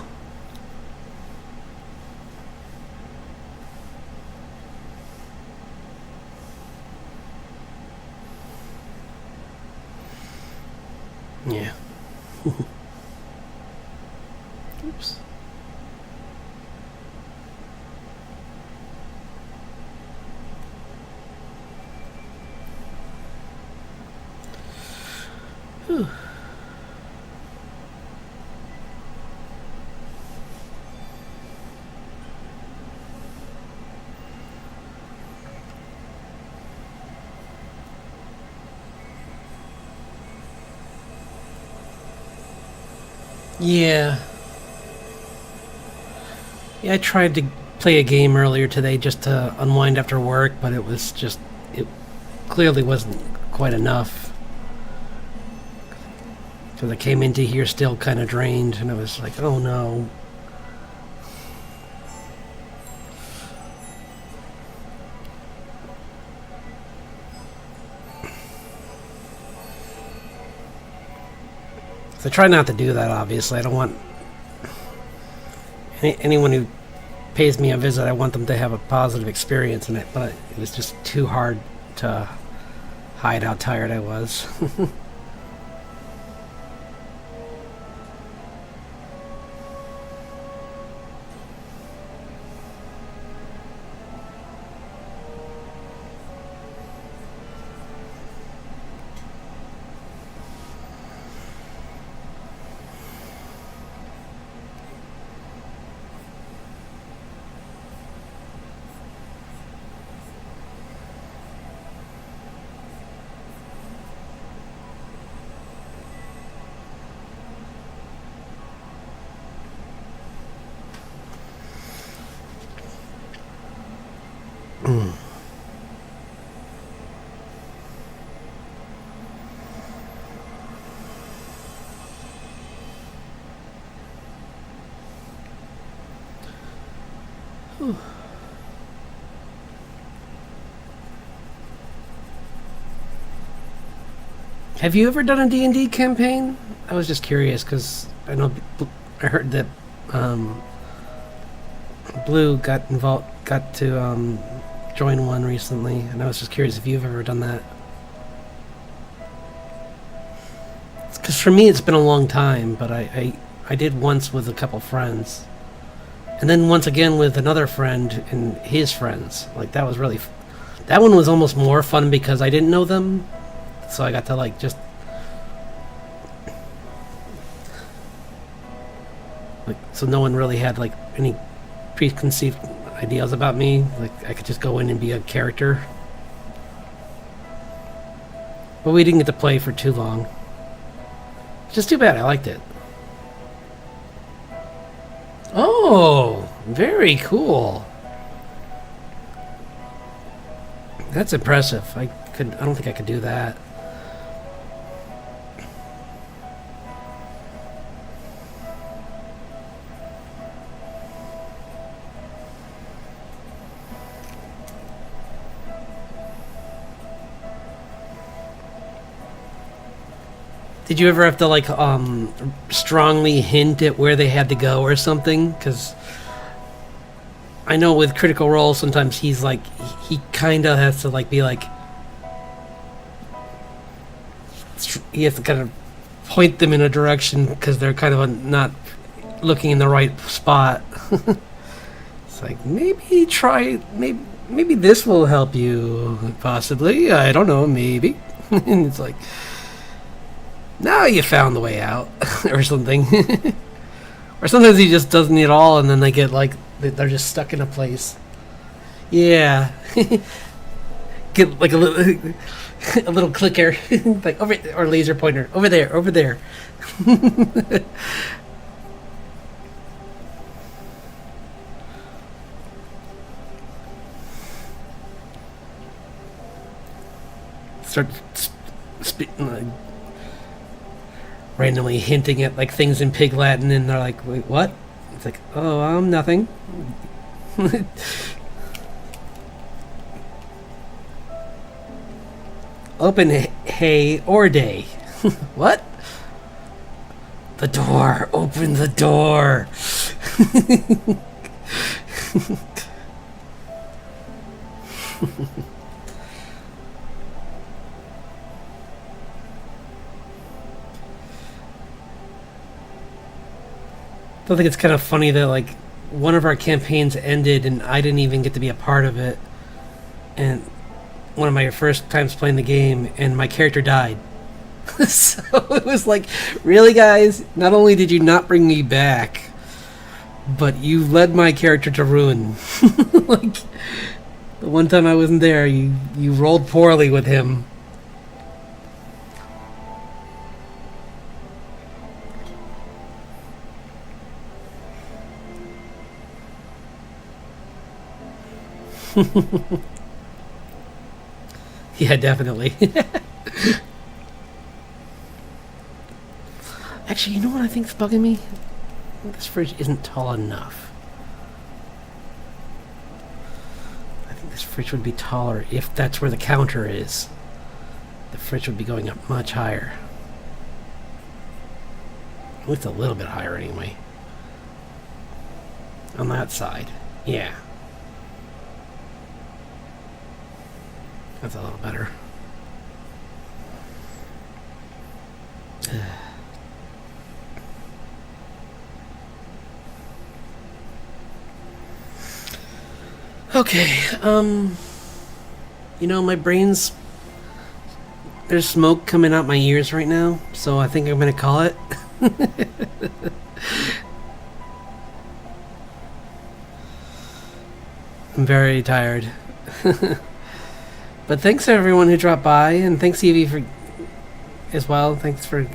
Yeah. Oops. Whew. Yeah. Yeah, I tried to play a game earlier today just to unwind after work, but it clearly wasn't quite enough. Because I came into here still kind of drained, and I was like, oh no. So I try not to do that, obviously. I don't want anyone who pays me a visit, I want them to have a positive experience in it, but it was just too hard to hide how tired I was. Have you ever done a D&D campaign? I was just curious because I heard that Blue got to join one recently, and I was just curious if you've ever done that. Because for me, it's been a long time, but I did once with a couple friends, and then once again with another friend and his friends. Like that was that one was almost more fun because I didn't know them. So I got to like just so no one really had like any preconceived ideas about me. Like I could just go in and be a character. But we didn't get to play for too long. Just too bad. I liked it. Oh, very cool. That's impressive. I don't think I could do that. Did you ever have to like strongly hint at where they had to go or something? Because I know with Critical Role sometimes he's like he kind of has to like be like he has to kind of point them in a direction because they're kind of not looking in the right spot. It's like maybe this will help you possibly. I don't know, maybe. And it's like now you found the way out or something. Or sometimes he just doesn't need it all and then they get like they're just stuck in a place. Yeah. Get like a little A little clicker, like over, or laser pointer, over there, over there. Start randomly hinting at like things in Pig Latin, and they're like, "Wait, what?" It's like, "Oh, nothing." Open hay or day. What? The door. Open the door. I think it's kind of funny that like one of our campaigns ended and I didn't even get to be a part of it, and one of my first times playing the game, and my character died. So it was like, really, guys? Not only did you not bring me back, but you led my character to ruin. Like the one time I wasn't there, you rolled poorly with him. Yeah, definitely. Actually, you know what I think's bugging me? This fridge isn't tall enough. I think this fridge would be taller if that's where the counter is. The fridge would be going up much higher. At least a little bit higher anyway. On that side. Yeah. That's a little better. Okay, you know, my brain's... There's smoke coming out my ears right now, so I think I'm gonna call it. I'm very tired. But thanks to everyone who dropped by, and thanks Evie for as well. Thanks for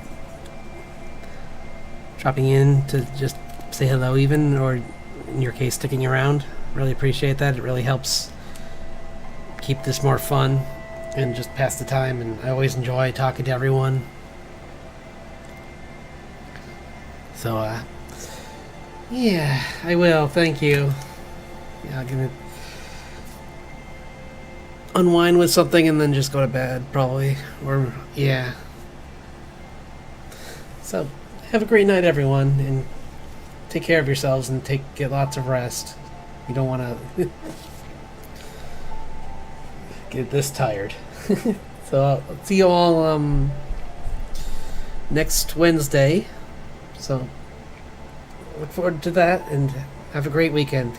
dropping in to just say hello even, or in your case sticking around. Really appreciate that. It really helps keep this more fun and just pass the time, and I always enjoy talking to everyone. So yeah, I will. Thank you. Yeah, I'm gonna unwind with something and then just go to bed, probably. Or, yeah. So, have a great night, everyone, and take care of yourselves and get lots of rest. You don't want to get this tired. So, I'll see you all next Wednesday. So, look forward to that, and have a great weekend.